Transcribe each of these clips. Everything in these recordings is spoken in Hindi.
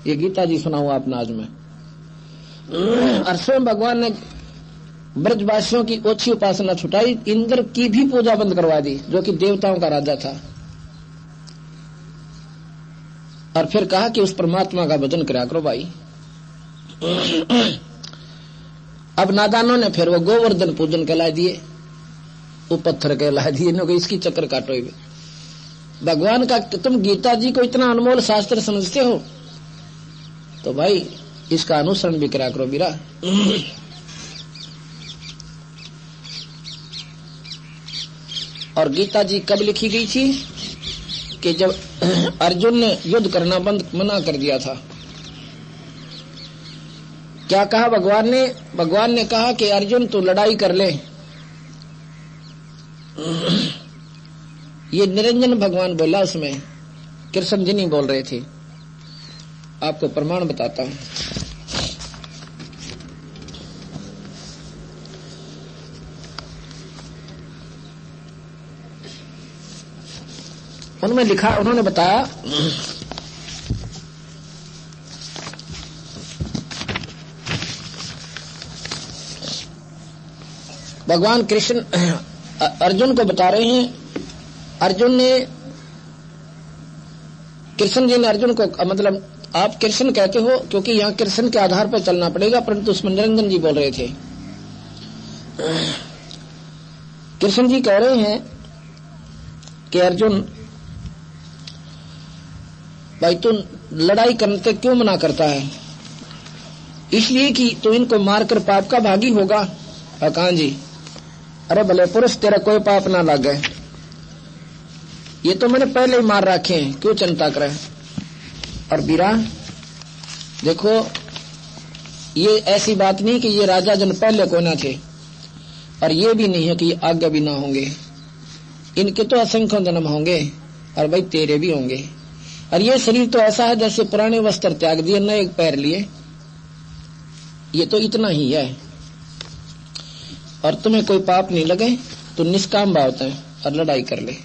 ये गीता जी सुनाऊं आपने आज में। और स्वयं भगवान ने ब्रजवासियों की ओछी उपासना छुटाई, इंद्र की भी पूजा बंद करवा दी जो कि देवताओं का राजा था, और फिर कहा कि उस परमात्मा का भजन करा करो भाई। अब नादानों ने फिर वो गोवर्धन पूजन कहला दिए, वो पत्थर कहला दिए, नो इसकी चक्कर काटो। भगवान का तुम गीता जी को इतना अनमोल शास्त्र समझते हो तो भाई इसका अनुसरण भी करा करो बीरा। और गीता जी कब लिखी गई थी कि जब अर्जुन ने युद्ध करना बंद मना कर दिया था। क्या कहा भगवान ने कहा कि अर्जुन तू लड़ाई कर ले। ये निरंजन भगवान बोला, उसमें कृष्ण जी नहीं बोल रहे थे। आपको प्रमाण बताता हूं। उनमें लिखा, उन्होंने बताया भगवान कृष्ण अर्जुन को बता रहे हैं। अर्जुन ने, कृष्ण जी ने अर्जुन को, मतलब आप कृष्ण कहते हो क्योंकि यहाँ कृष्ण के आधार पर चलना पड़ेगा, परंतु उसमें निरंजन जी बोल रहे थे। कृष्ण जी कह रहे हैं कि अर्जुन भाई तू लड़ाई करने क्यों मना करता है? इसलिए कि तू इनको मारकर पाप का भागी होगा। कहां जी, अरे भले पुरुष तेरा कोई पाप ना लगे, ये तो मैंने पहले ही मार रखे हैं, क्यों चिंता करे। और बीरा देखो, ये ऐसी बात नहीं कि ये राजा जन पहले को ना थे, और ये भी नहीं है कि ये आगे भी ना होंगे। इनके तो असंख्य जन्म होंगे, और भाई तेरे भी होंगे। और ये शरीर तो ऐसा है जैसे पुराने वस्त्र त्याग दिए, नए पैर लिए, ये तो इतना ही है। और तुम्हें कोई पाप नहीं लगे तो निष्काम भाव है और लड़ाई कर ले।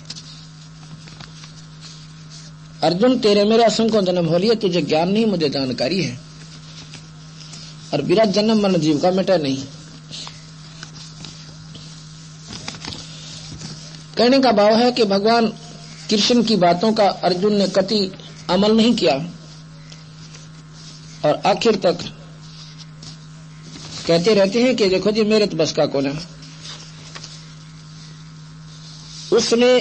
अर्जुन तेरे मेरे असंख्य जन्म हो लिए, तुझे ज्ञान नहीं, मुझे जानकारी है। और बिना जन्म मरण जीव का मिटा नहीं। कहने का भाव है कि भगवान कृष्ण की बातों का अर्जुन ने कति अमल नहीं किया, और आखिर तक कहते रहते हैं कि देखो जी मेरे तो बस का कौन है। उसने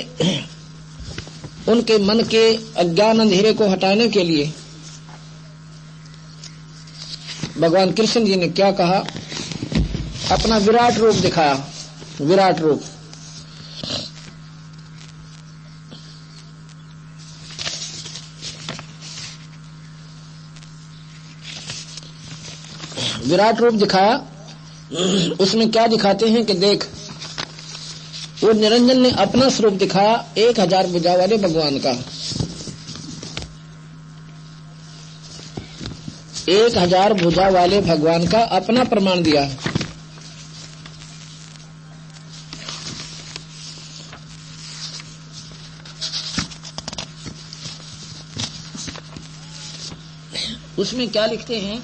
उनके मन के अज्ञान अंधेरे को हटाने के लिए भगवान कृष्ण जी ने क्या कहा, अपना विराट रूप दिखाया। विराट रूप, विराट रूप दिखाया। उसमें क्या दिखाते हैं कि देख, वो निरंजन ने अपना स्वरूप दिखाया 1000 भुजा वाले भगवान का। 1000 भुजा वाले भगवान का अपना प्रमाण दिया। उसमें क्या लिखते हैं,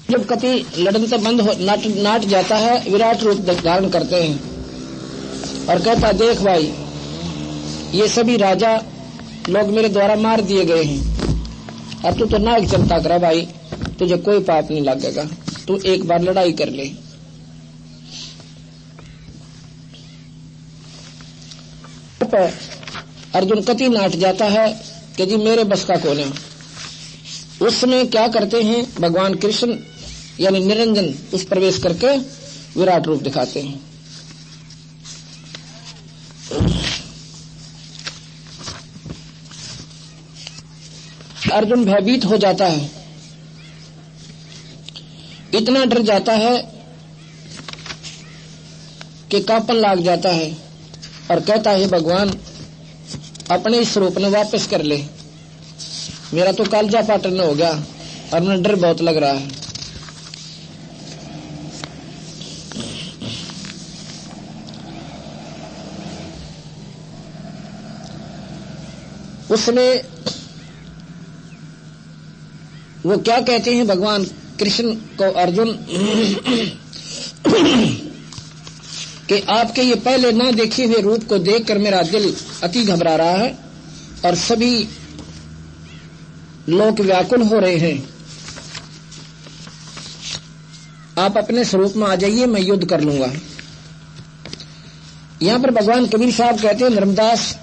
जब कति लड़न से बंद हो नाट जाता है, विराट रूप धारण करते हैं और कहता देख भाई, ये सभी राजा लोग मेरे द्वारा मार दिए गए हैं, अब तू तो ना एक चिंता करा भाई, तुझे कोई पाप नहीं लगेगा, तू एक बार लड़ाई कर ले। अर्जुन कति नाट जाता है कि जी मेरे बस का कौन है। उसमें क्या करते हैं, भगवान कृष्ण यानी निरंजन उस प्रवेश करके विराट रूप दिखाते हैं। अर्जुन भयभीत हो जाता है, इतना डर जाता है कि कांपन लाग जाता है और कहता है भगवान अपने इस स्वरूप ने वापस कर ले, मेरा तो कालजा पाटन हो गया और मुझे डर बहुत लग रहा है। उसमें वो क्या कहते हैं भगवान कृष्ण को अर्जुन कि आपके ये पहले ना देखे हुए रूप को देखकर मेरा दिल अति घबरा रहा है और सभी लोग व्याकुल हो रहे हैं। आप अपने स्वरूप में आ जाइए, मैं युद्ध कर लूंगा। यहां पर भगवान कबीर साहब कहते हैं धर्मदास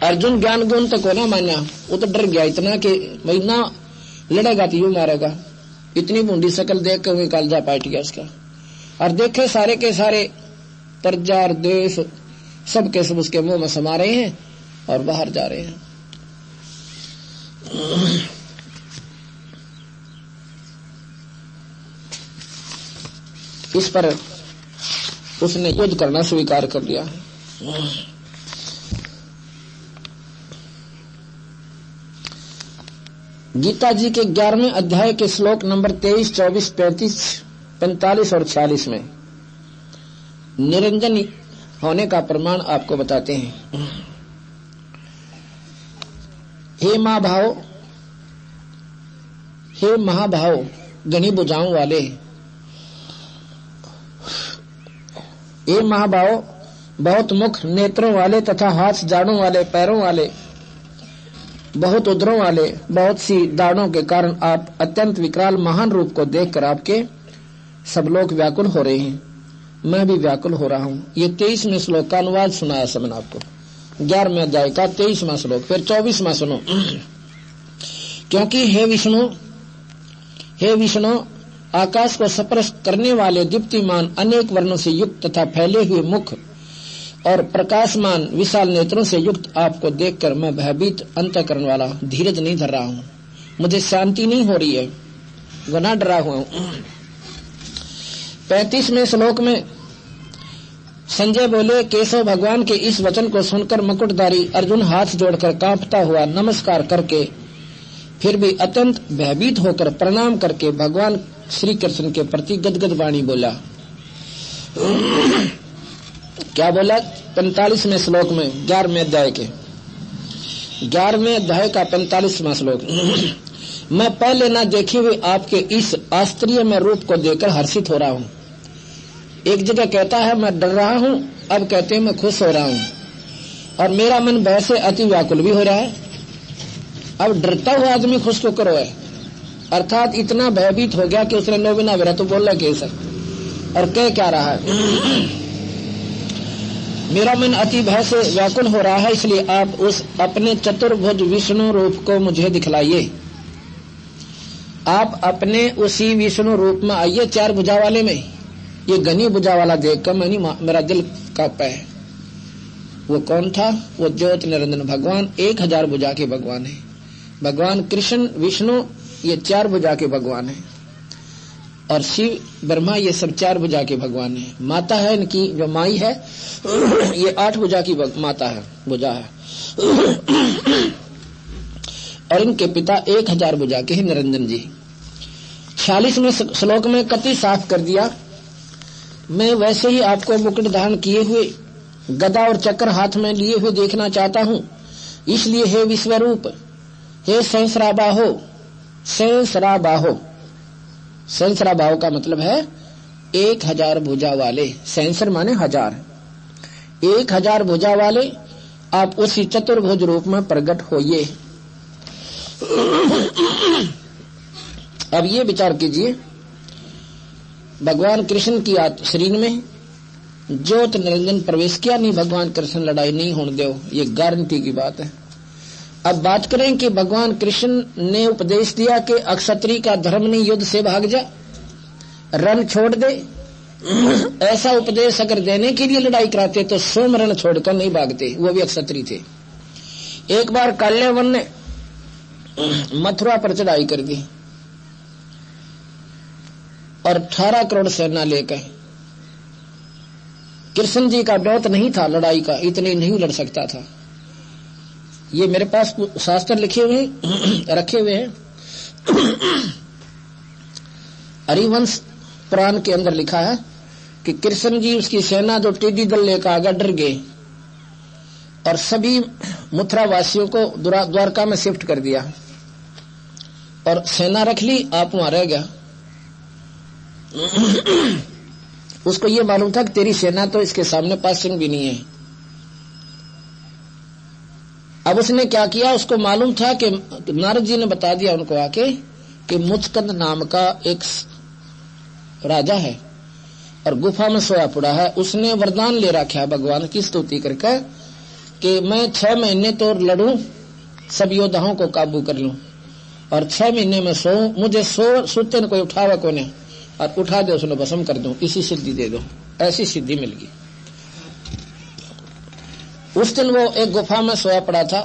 अर्जुन ज्ञान गुण तक को ना माना, वो तो डर गया इतना कि भाई ना लड़ेगा तो यूं मारेगा। इतनी बूंदी शकल देख कर कालजा पाट गया उसका। और देखे सारे के सारे प्रजा और देश सब के सब उसके मुंह में समा रहे हैं और बाहर जा रहे हैं। इस पर उसने युद्ध करना स्वीकार कर लिया। गीता जी के 11वें अध्याय के श्लोक नंबर 23, 24, 35, 45 और 46 में निरंजन होने का प्रमाण आपको बताते हैं। हे महाभाव, हे महाभाव, घनी भुजाओं वाले, हे महाभाव, बहुत मुख नेत्रों वाले तथा हाथ जाड़ों वाले, पैरों वाले, बहुत उदरों वाले, बहुत सी दाढ़ों के कारण आप अत्यंत विकराल महान रूप को देखकर आपके सब लोग व्याकुल हो रहे हैं। मैं भी व्याकुल हो रहा हूं। ये 23वें श्लोक का अनुवाद सुनाया सबने आपको, 11वें अध्याय का 23वां श्लोक। फिर 24वां सुनो। क्योंकि हे विष्णु, आकाश को स्पर्श करने वाले दीप्तिमान अनेक वर्णों से युक्त तथा फैले हुए मुख और प्रकाशमान विशाल नेत्रों से युक्त आपको देखकर मैं भयभीत अंतःकरण वाला धीरज नहीं धर रहा हूं। मुझे शांति नहीं हो रही है, घना डरा हुआ हूं। 35वें श्लोक में संजय बोले, केशव भगवान के इस वचन को सुनकर मुकुटधारी अर्जुन हाथ जोड़कर कांपता हुआ नमस्कार करके फिर भी अत्यंत भयभीत होकर प्रणाम करके भगवान श्री कृष्ण के प्रति गदगद वाणी बोला। क्या बोला? 45वें श्लोक में 11वें अध्याय के 11वें अध्याय का 45वां श्लोक। मैं पहले न देखे हुए आपके इस आश्चर्य में रूप को देखकर हर्षित हो रहा हूँ। एक जगह कहता है मैं डर रहा हूँ, अब कहते हैं मैं खुश हो रहा हूँ, और मेरा मन भय से अति व्याकुल भी हो रहा है। अब डरता हुआ आदमी खुश को करो है, अर्थात इतना भयभीत हो गया कि उसने नो बिना मेरा तो बोल रहा कैसा और कह क्या रहा है। मेरा मन अति भय से व्याकुल हो रहा है, इसलिए आप उस अपने चतुर्भुज विष्णु रूप को मुझे दिखलाइए। आप अपने उसी विष्णु रूप में आइए, 4 भुजा वाले में। ये घनी भुजा वाला देखकर मेरा दिल कांपा है। वो कौन था? वो ज्योत निरंजन भगवान 1000 भुजा के भगवान है। भगवान कृष्ण विष्णु ये 4 भुजा के भगवान है, और शिव ब्रह्मा ये सब 4 भुजा के भगवान है। माता है इनकी जो माई है ये 8 भुजा की माता है, भुजा है, और इनके पिता 1000 भुजा के हैं निरंजन जी। 46वें श्लोक में कति साफ कर दिया, मैं वैसे ही आपको मुकुट धारण किए हुए गदा और चक्र हाथ में लिए हुए देखना चाहता हूँ। इसलिए हे विश्वरूप, हे सहस्राबाहो, सहस्राबाहो, सहस्राबाहो का मतलब है 1000 भुजा वाले। सहस्र माने 1000, 1000 भुजा वाले आप उसी चतुर्भुज रूप में प्रकट होइए। अब ये विचार कीजिए, भगवान कृष्ण की शरीर में ज्योत निरंजन प्रवेश किया नहीं, भगवान कृष्ण लड़ाई नहीं होने दो, ये गारंटी की बात है। अब बात करें कि भगवान कृष्ण ने उपदेश दिया कि अक्षत्री का धर्म नहीं, युद्ध से भाग जा, रण छोड़ दे। ऐसा उपदेश अगर देने के लिए लड़ाई कराते तो 100 रण छोड़कर नहीं भागते, वो भी अक्षत्री थे। एक बार काल्यावन ने मथुरा पर चढ़ाई कर दी और 18 करोड़ सेना लेकर। कृष्ण जी का डौत नहीं था लड़ाई का, इतने नहीं लड़ सकता था। ये मेरे पास शास्त्र लिखे हुए रखे हुए हैं। हरिवंश पुराण के अंदर लिखा है कि कृष्ण जी उसकी सेना जो टेढ़ी दल लेकर आगे डर गए, और सभी मथुरा वासियों को द्वारका में शिफ्ट कर दिया और सेना रख ली, आप वहां रह गया। उसको ये मालूम था कि तेरी सेना तो इसके सामने पासिंग भी नहीं है। अब उसने क्या किया, उसको मालूम था कि नारद जी ने बता दिया उनको आके कि मुचकंद नाम का एक राजा है और गुफा में सोया पड़ा है। उसने वरदान ले रखा है भगवान की स्तुति करके कि मैं 6 महीने तो लड़ूं, सब योद्धाओं को काबू कर लूं और 6 महीने में सोऊं, मुझे सोते न कोई उठावे कोने और उठा दे उसने भस्म कर दूं, इसी सिद्धि दे दो। ऐसी सिद्धि मिल गई। उस दिन वो एक गुफा में सोया पड़ा था।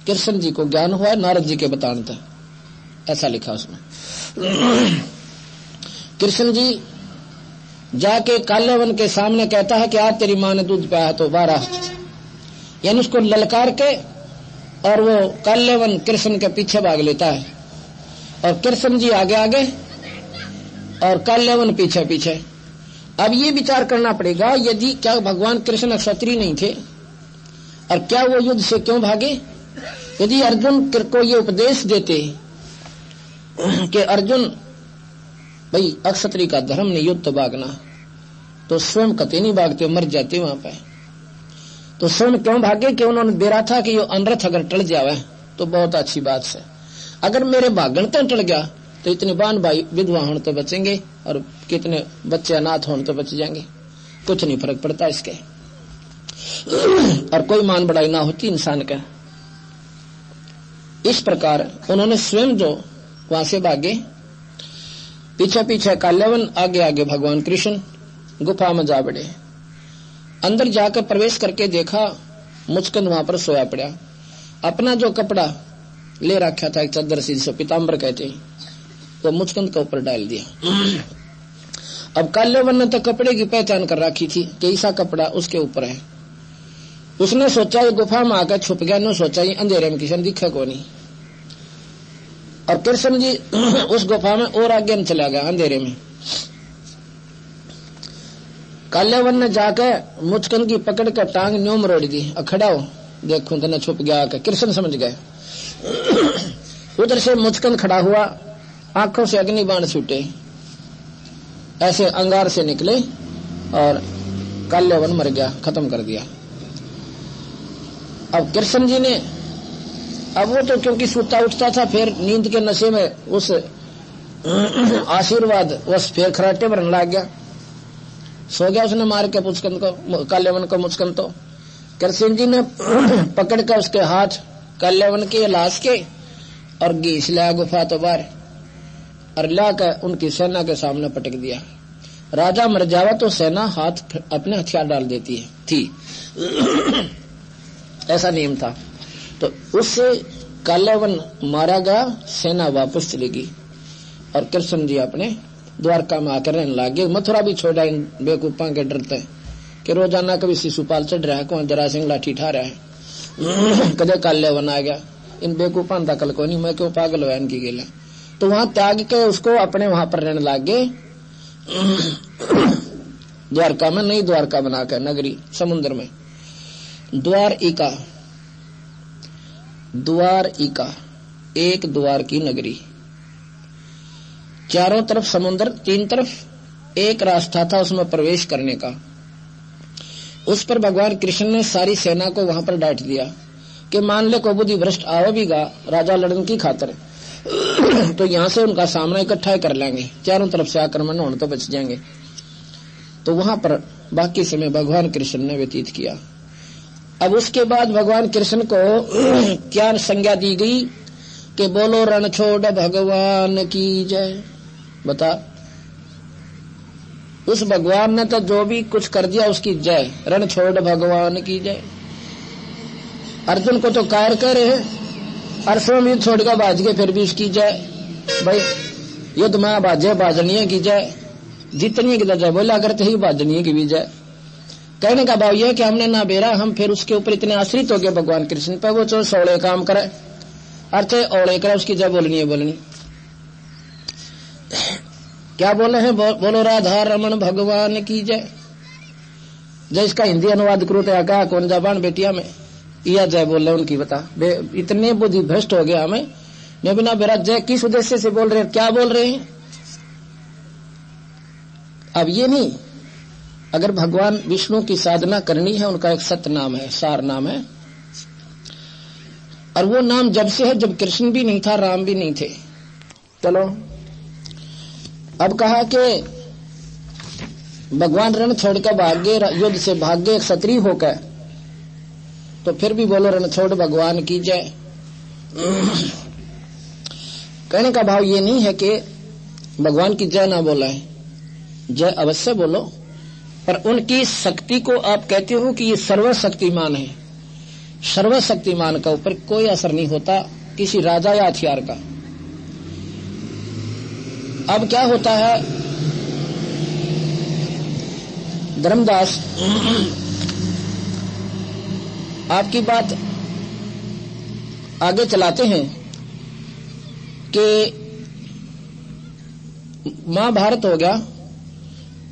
कृष्ण जी को ज्ञान हुआ नारद जी के बताने था, ऐसा लिखा उसमें। कृष्ण जी जाके काल्यवन के सामने कहता है कि आज तेरी मां ने दूध पाया तो 12, यानी उसको ललकार के, और वो काल्यवन कृष्ण के पीछे भाग लेता है और कृष्ण जी आगे आगे और काल्यवन पीछे पीछे। अब ये विचार करना पड़ेगा, यदि क्या भगवान कृष्ण क्षत्रिय नहीं थे और क्या वो युद्ध से क्यों भागे? यदि अर्जुन को ये उपदेश देते कि अर्जुन भाई अक्षत्रिय का धर्म नहीं युद्ध भागना, तो स्वयं कते नहीं भागते, मर जाते वहां पे। तो स्वयं क्यों भागे कि उन्होंने बेरा था कि ये अनरथ अगर टल जावे तो बहुत अच्छी बात है, अगर मेरे भागण तो टल गया तो इतने बान भाई विधवा होने तो बचेंगे और कितने बच्चे अनाथ होने तो बच जाएंगे, कुछ नहीं फर्क पड़ता इसके, और कोई मान बढ़ाई ना होती इंसान का। इस प्रकार उन्होंने स्वयं जो वहां से भागे, पीछे पीछे काल्यवन, आगे आगे भगवान कृष्ण गुफा में जा बढ़े। अंदर जाकर प्रवेश करके देखा मुचकंद वहां पर सोया पड़ा, अपना जो कपड़ा ले रखा था एक चादर सी जिसे पीताम्बर कहते, तो मुचकंद के ऊपर डाल दिया। अब काल्यवन ने तो कपड़े की पहचान कर रखी थी कि ऐसा कपड़ा उसके ऊपर है। उसने सोचा ये गुफा में आकर छुप गया, ने सोचा ये अंधेरे में किसी दिखे को नहीं, और कृष्ण जी उस गुफा में और आगे न चला गया अंधेरे में। काल्यवन ने जाकर मुचकंद की पकड़ कर टांग न्यों मरोड़ दी, खड़ा हो देखो तो न छुप गया आकर, कृष्ण समझ गए। उधर से मुचकंद खड़ा हुआ, आंखों से अग्नि बाण छूटे, ऐसे अंगार से निकले और काल्यवन मर गया, खत्म कर दिया। अब कृष्ण जी ने, अब वो तो क्योंकि सूता उठता था, फिर नींद के नशे में उस आशीर्वाद बस फिर खराटे भरने लग गया, सो गया। उसने मार के मुचकंद को, काल्यवन को मुचकंद तो कृष्ण जी ने पकड़ कर उसके हाथ काल्यवन के लाश के और घीस लिया गुफा तो बाहर और लाकर उनकी सेना के सामने पटक दिया। राजा मर जावा तो सेना हाथ अपने हथियार डाल देती है थी, ऐसा नियम था। तो उससे काल्यवन मारा गया, सेना वापस चलेगी और कृष्ण जी अपने द्वारका में आकर रहने लगे। मथुरा भी छोड़ा इन बेवकूफा के डरते कि रोजाना कभी शिशुपाल चढ़ रहा है, कौन जरा सिंह लाठी ठा रहा है, कदे काल्यवन आ गया, इन बेवकूफा का कल को नहीं, मैं क्यों पागल हुआ इनकी गेला। तो वहां त्याग के उसको अपने वहां पर रहने लगे द्वारका में, नई द्वारका बनाकर नगरी समुद्र में। द्वारिका, द्वारिका एक द्वार की नगरी, चारों तरफ समुद्र, 3 तरफ एक रास्ता था उसमें प्रवेश करने का। उस पर भगवान कृष्ण ने सारी सेना को वहां पर डांट दिया कि मान ले को बुद्धि भ्रष्ट आवेगा राजा लड़न की खातर तो यहां से उनका सामना इकट्ठा कर लेंगे, चारों तरफ से आक्रमण होने तो बच जाएंगे। तो वहां पर बाकी समय भगवान कृष्ण ने व्यतीत किया। अब उसके बाद भगवान कृष्ण को क्या संज्ञा दी गई कि बोलो रण छोड़ भगवान की जय। बता, उस भगवान ने तो जो भी कुछ कर दिया उसकी जय, रण छोड़ भगवान की जय। अर्जुन को तो कायर कह रहे हैं, अरसों युद्ध छोड़कर बाज गए फिर भी उसकी जय। भाई युद्ध में बाजे बाजनीय की जय, जितनी की जय बोला करते ही बाजनीय की भी जय। कहने का भाव यह कि हमने ना बेरा, हम फिर उसके ऊपर इतने आश्रित हो गए भगवान कृष्ण पर, वो जो सोले काम करे अर्थ ओले करे उसकी जय बोलनी है बोलनी। क्या बोले हैं, बोलो राधा रमन भगवान की जय। जय इसका हिंदी अनुवाद करूँ तो क्या कौन जाबान बेटिया में या जय बोल रहे उनकी बता इतने बुद्धि भ्रष्ट हो गया हमें मैं बिना बेरा जय किस उद्देश्य से बोल रहे हैं, क्या बोल रहे हैं। अब ये नहीं, अगर भगवान विष्णु की साधना करनी है उनका एक सत्य नाम है, सार नाम है, और वो नाम जब से है जब कृष्ण भी नहीं था राम भी नहीं थे। चलो अब कहा कि भगवान रण छोड़कर भाग गए, युद्ध से भाग गए क्षत्रिय होकर, तो फिर भी बोलो रण छोड़ भगवान की जय। कहने का भाव ये नहीं है कि भगवान की जय ना बोला है, जय अवश्य बोलो, पर उनकी शक्ति को आप कहते हो कि ये सर्वशक्तिमान है। सर्वशक्तिमान का ऊपर कोई असर नहीं होता किसी राजा या हथियार का। अब क्या होता है, धर्मदास आपकी बात आगे चलाते हैं कि महाभारत हो गया,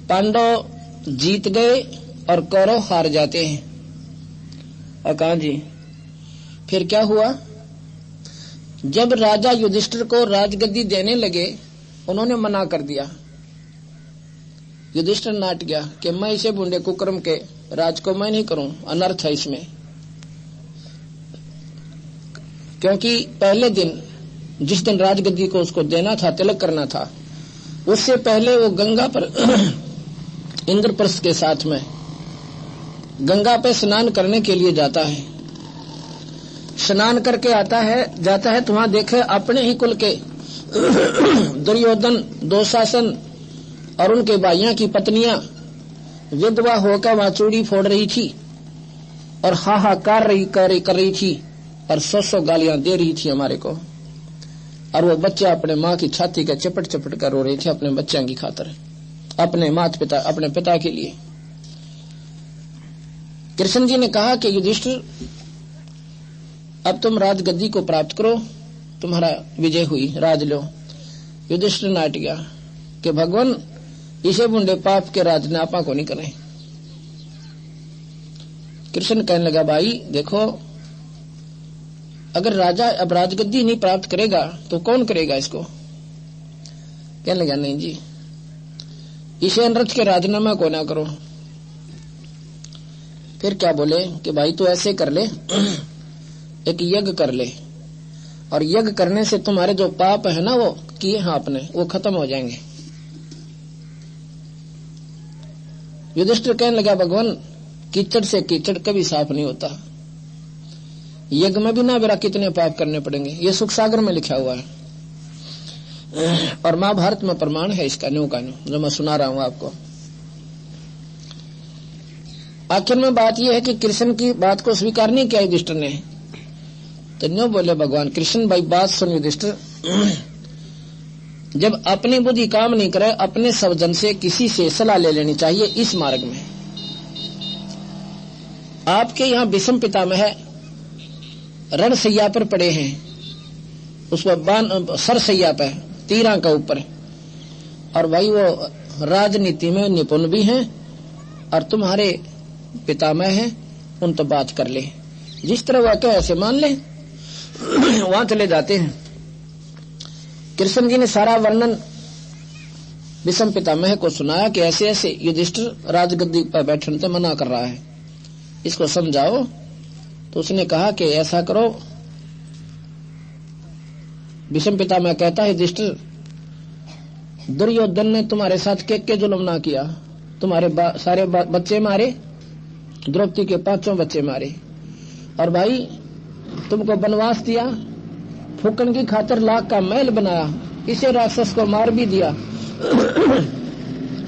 पांडव जीत गए और कौरव हार जाते हैं। अकान जी फिर क्या हुआ, जब राजा युधिष्ठिर को राजगद्दी देने लगे उन्होंने मना कर दिया। युधिष्ठिर नाट गया कि मैं इसे बूढ़े कुकर्म के राज को मैं नहीं करूं, अनर्थ है इसमें। क्योंकि पहले दिन जिस दिन राजगद्दी को उसको देना था, तिलक करना था, उससे पहले वो गंगा पर इंद्रप्रस्थ के साथ में गंगा पे स्नान करने के लिए जाता है। स्नान करके आता है, जाता है तो वहां देखे अपने ही कुल के दुर्योधन, दुशासन और उनके भाइयों की पत्नियां विधवा होकर वहां चूड़ी फोड़ रही थी और हाहाकार कर रही थी और 100 गालियां दे रही थी हमारे को। और वो बच्चे अपने माँ की छाती का चपट चपट कर रो रहे थे अपने बच्चों की खातर, अपने माता पिता, अपने पिता के लिए। कृष्ण जी ने कहा कि युधिष्ठिर अब तुम राजगद्दी को प्राप्त करो, तुम्हारा विजय हुई, राज लो। युधिष्ठिर नाट गया कि भगवान इसे बुंडे पाप के राज ने आपा को नहीं करें। कृष्ण कहने लगा भाई देखो, अगर राजा अब राजगद्दी नहीं प्राप्त करेगा तो कौन करेगा इसको। कहने लगा नहीं जी, इसे अनर्थ के राजनामा को ना करो। फिर क्या बोले कि भाई तू ऐसे कर ले, एक यज्ञ कर ले, और यज्ञ करने से तुम्हारे जो पाप है ना वो किए हैं आपने, वो खत्म हो जाएंगे। युधिष्ठिर कहने लगा भगवान कीचड़ से कीचड़ कभी साफ नहीं होता, यज्ञ में भी ना मेरा कितने पाप करने पड़ेंगे। ये सुख सागर में लिखा हुआ है और महाभारत में प्रमाण है इसका, न्यू का न्यू जो मैं सुना रहा हूं आपको। आखिर में बात यह है कि कृष्ण की बात को स्वीकार नहीं किया युधिष्ठिर ने, तो न्यू बोले भगवान कृष्ण भाई बात सुन युधिष्ठिर, जब अपनी बुद्धि काम नहीं करे अपने सज्जन से किसी से सलाह ले लेनी चाहिए। इस मार्ग में आपके यहाँ विषम पितामह है, रणसैया पर पड़े हैं, उस पर सरसैया पे तीरा का ऊपर, और भाई वो राजनीति में निपुण भी हैं और तुम्हारे पितामह हैं, उन तो बात कर ले, जिस तरह वह कहे ऐसे मान ले। वहां चले जाते हैं। कृष्ण जी ने सारा वर्णन विषम पितामह को सुनाया कि ऐसे ऐसे युधिष्ठिर राजगद्दी पर बैठने से मना कर रहा है, इसको समझाओ। तो उसने कहा कि ऐसा करो, विषम पितामह कहता है युधिष्ठिर दुर्योधन ने तुम्हारे साथ के जुल्म ना किया, तुम्हारे सारे बच्चे मारे, द्रौपदी के 5 बच्चे मारे, और भाई तुमको वनवास दिया, फूकन की खातर लाख का महल बनाया, इसे राक्षस को मार भी दिया।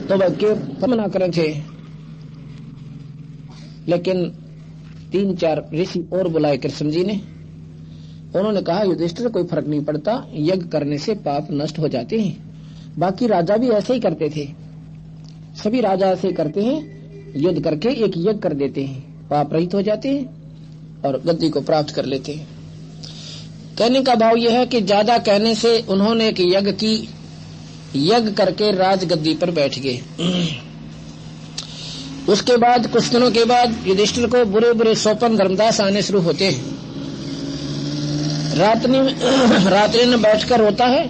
तो वह के मना करे थे, लेकिन 3-4 ऋषि और बुलाए कृष्ण जी ने। उन्होंने कहा युधिष्ठिर कोई फर्क नहीं पड़ता, यज्ञ करने से पाप नष्ट हो जाते हैं। बाकी राजा भी ऐसे ही करते थे, सभी राजा ऐसे ही करते हैं, युद्ध करके एक यज्ञ कर देते हैं, पाप रहित हो जाते हैं और गद्दी को प्राप्त कर लेते हैं। कहने का भाव यह है कि ज्यादा कहने से उन्होंने एक यज्ञ की, यज्ञ करके राजगद्दी पर बैठ गए। उसके बाद कुछ दिनों के बाद युधिष्ठिर को बुरे बुरे स्वप्न धर्मदास आने शुरू होते हैं। रात्रि में बैठकर रोता है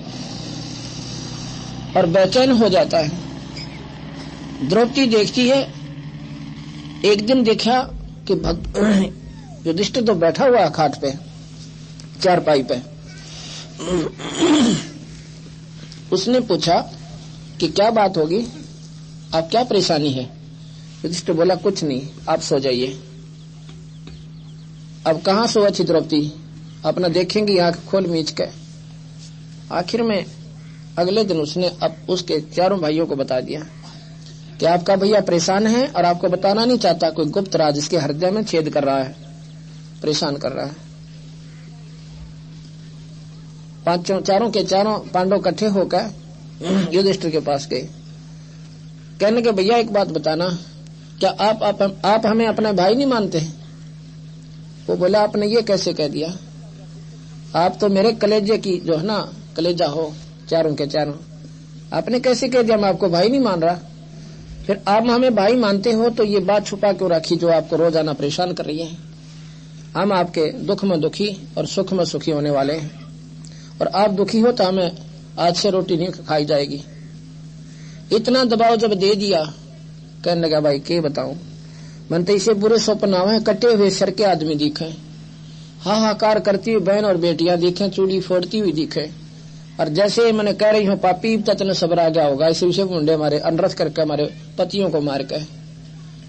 और बेचैन हो जाता है। द्रौपदी देखती है। एक दिन देखा कि युधिष्ठिर तो बैठा हुआ है खाट पे, चारपाई पे। उसने पूछा कि क्या बात होगी, आप क्या परेशानी है? युधिष्ठिर बोला कुछ नहीं, आप सो जाइए। अब कहाँ सो अच्छी द्रौपदी, अपना देखेंगी आंख खोल मीच के। आखिर में अगले दिन उसने अब उसके चारों भाइयों को बता दिया कि आपका भैया परेशान है और आपको बताना नहीं चाहता, कोई गुप्त राज इसके हृदय में छेद कर रहा है, परेशान कर रहा है। चारों के चारों पांडव इकट्ठे होकर युधिष्ठिर के पास गए। कहने के भैया एक बात बताना, क्या आप हमें अपना भाई नहीं मानते? वो बोला आपने ये कैसे कह दिया, आप तो मेरे कलेजे की जो है ना कलेजा हो, चारों के चारों, आपने कैसे कह दिया मैं आपको भाई नहीं मान रहा? फिर आप हमें भाई मानते हो तो ये बात छुपा क्यों रखी जो आपको रोजाना परेशान कर रही है? हम आपके दुख में दुखी और सुख में सुखी होने वाले हैं, और आप दुखी हो तो हमें आज से रोटी नहीं खाई जाएगी। इतना दबाव जब दे दिया, कहने लगा भाई के बताऊं, मन तो इसे बुरे स्वप्न आवे, कटे हुए सर के आदमी दिखे, हाहाकार करती हुई बहन और बेटियां दिखे, चूड़ी फोड़ती हुई दिखे, और जैसे मैंने कह रही हूँ पापी तत्न सबर आ गया होगा, इसी विषय मुंडे हमारे अनरस करके हमारे पतियों को मार के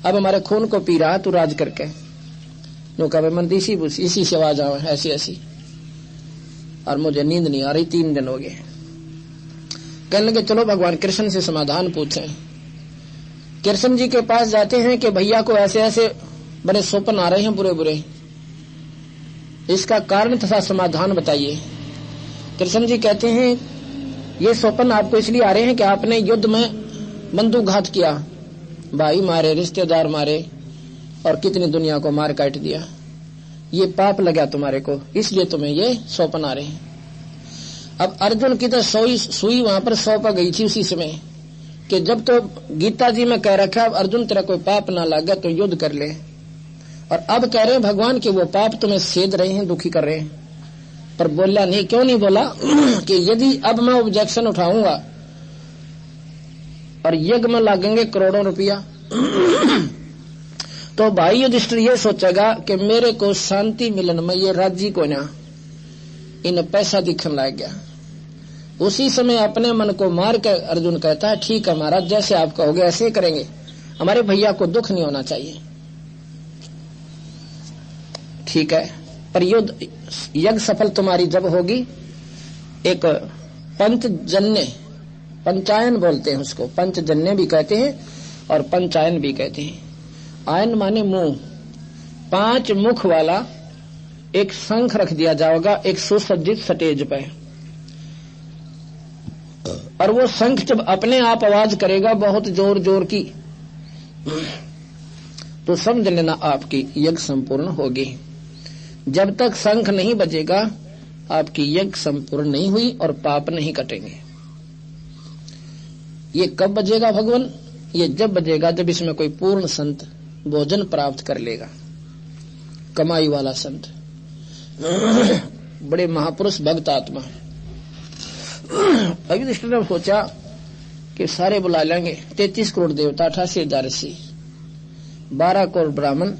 अब हमारे खून को पी रहा तू राज करके। नो कहे मन इसी से आवाज आवे ऐसी ऐसी, और मुझे नींद नहीं आ रही, 3 दिन हो गए। कहने लगे चलो भगवान कृष्ण से समाधान पूछें। कृष्ण जी के पास जाते हैं कि भैया को ऐसे ऐसे बड़े स्वप्न आ रहे हैं बुरे बुरे, इसका कारण तथा समाधान बताइए। कृष्ण जी कहते हैं ये स्वप्न आपको इसलिए आ रहे हैं कि आपने युद्ध में बंदूकघात किया, भाई मारे, रिश्तेदार मारे, और कितनी दुनिया को मार काट दिया, ये पाप लगा तुम्हारे को, इसलिए तुम्हें ये स्वप्न आ रहे हैं। अब अर्जुन की तो सुई वहां पर 100 पर गई थी उसी समय कि जब तो गीता जी में कह रखा अब अर्जुन तेरा कोई पाप ना लगे तो युद्ध कर ले, और अब कह रहे हैं भगवान कि वो पाप तुम्हें सेध रहे हैं, दुखी कर रहे हैं। पर बोला नहीं, क्यों नहीं बोला कि यदि अब मैं ऑब्जेक्शन उठाऊंगा और यज्ञ में लगेंगे करोड़ों रुपया तो भाई युधिष्ठिर ये सोचेगा कि मेरे को शांति मिलन में ये राजी को ना इन पैसा दिखने लग गया। उसी समय अपने मन को मार कर अर्जुन कहता है ठीक है महाराज, जैसे आप कहोगे ऐसे ही करेंगे, हमारे भैया को दुख नहीं होना चाहिए। ठीक है, पर युद्ध यज्ञ सफल तुम्हारी जब होगी, एक पंचजन्य, पंचायन बोलते हैं उसको, पंचजन्य भी कहते हैं और पंचायन भी कहते हैं। आयन माने मुंह, 5 मुख वाला एक शंख रख दिया जाएगा एक सुसज्जित स्टेज पे, और वो शंख जब अपने आप आवाज करेगा बहुत जोर जोर की, तो समझ लेना आपकी यज्ञ संपूर्ण होगी। जब तक शंख नहीं बजेगा आपकी यज्ञ संपूर्ण नहीं हुई और पाप नहीं कटेंगे। ये कब बजेगा भगवान? ये जब बजेगा जब इसमें कोई पूर्ण संत भोजन प्राप्त कर लेगा, कमाई वाला संत, बड़े महापुरुष भक्त आत्मा। अभी युधिष्ठिर ने सोचा कि सारे बुला लेंगे, 33 करोड़ देवता, 88,000 ऋषि, 12 करोड़ ब्राह्मण,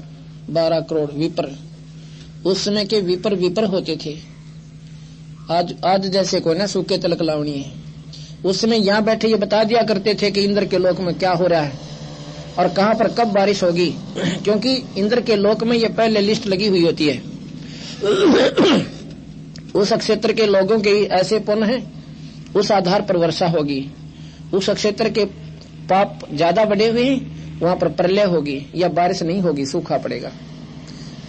12 करोड़ विपर। उस समय के विपर होते थे, आज जैसे कोई ना सूखे तलक लावनी है। उस समय यहाँ बैठे ये बता दिया करते थे कि इंद्र के लोक में क्या हो रहा है और कहाँ पर कब बारिश होगी, क्योंकि इंद्र के लोक में ये पहले लिस्ट लगी हुई होती है। उस क्षेत्र के लोगों के ऐसे पुण्य हैं, उस आधार पर वर्षा होगी। उस क्षेत्र के पाप ज्यादा बढ़े हुए हैं, वहां पर प्रलय होगी या बारिश नहीं होगी, सूखा पड़ेगा।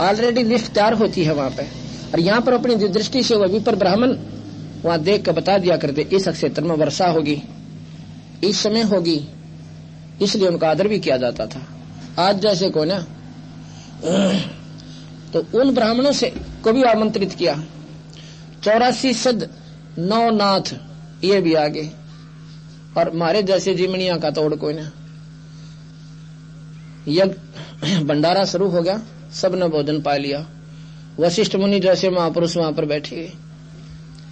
ऑलरेडी लिस्ट तैयार होती है वहां पे, और यहाँ पर अपनी दृष्टि से वह विपर ब्राह्मण वहां देख कर बता दिया करते इस क्षेत्र में वर्षा होगी, इस समय होगी, इसलिए उनका आदर भी किया जाता था। आज जैसे को ना, तो उन ब्राह्मणों से को भी आमंत्रित किया। 84 सद 9 नाथ ये भी आगे, और मारे जैसे जिमनिया का तोड़ कोई ना। यज्ञ भंडारा शुरू हो गया, सबने भोजन पा लिया। वशिष्ठ मुनि जैसे महापुरुष वहां पर बैठे गए,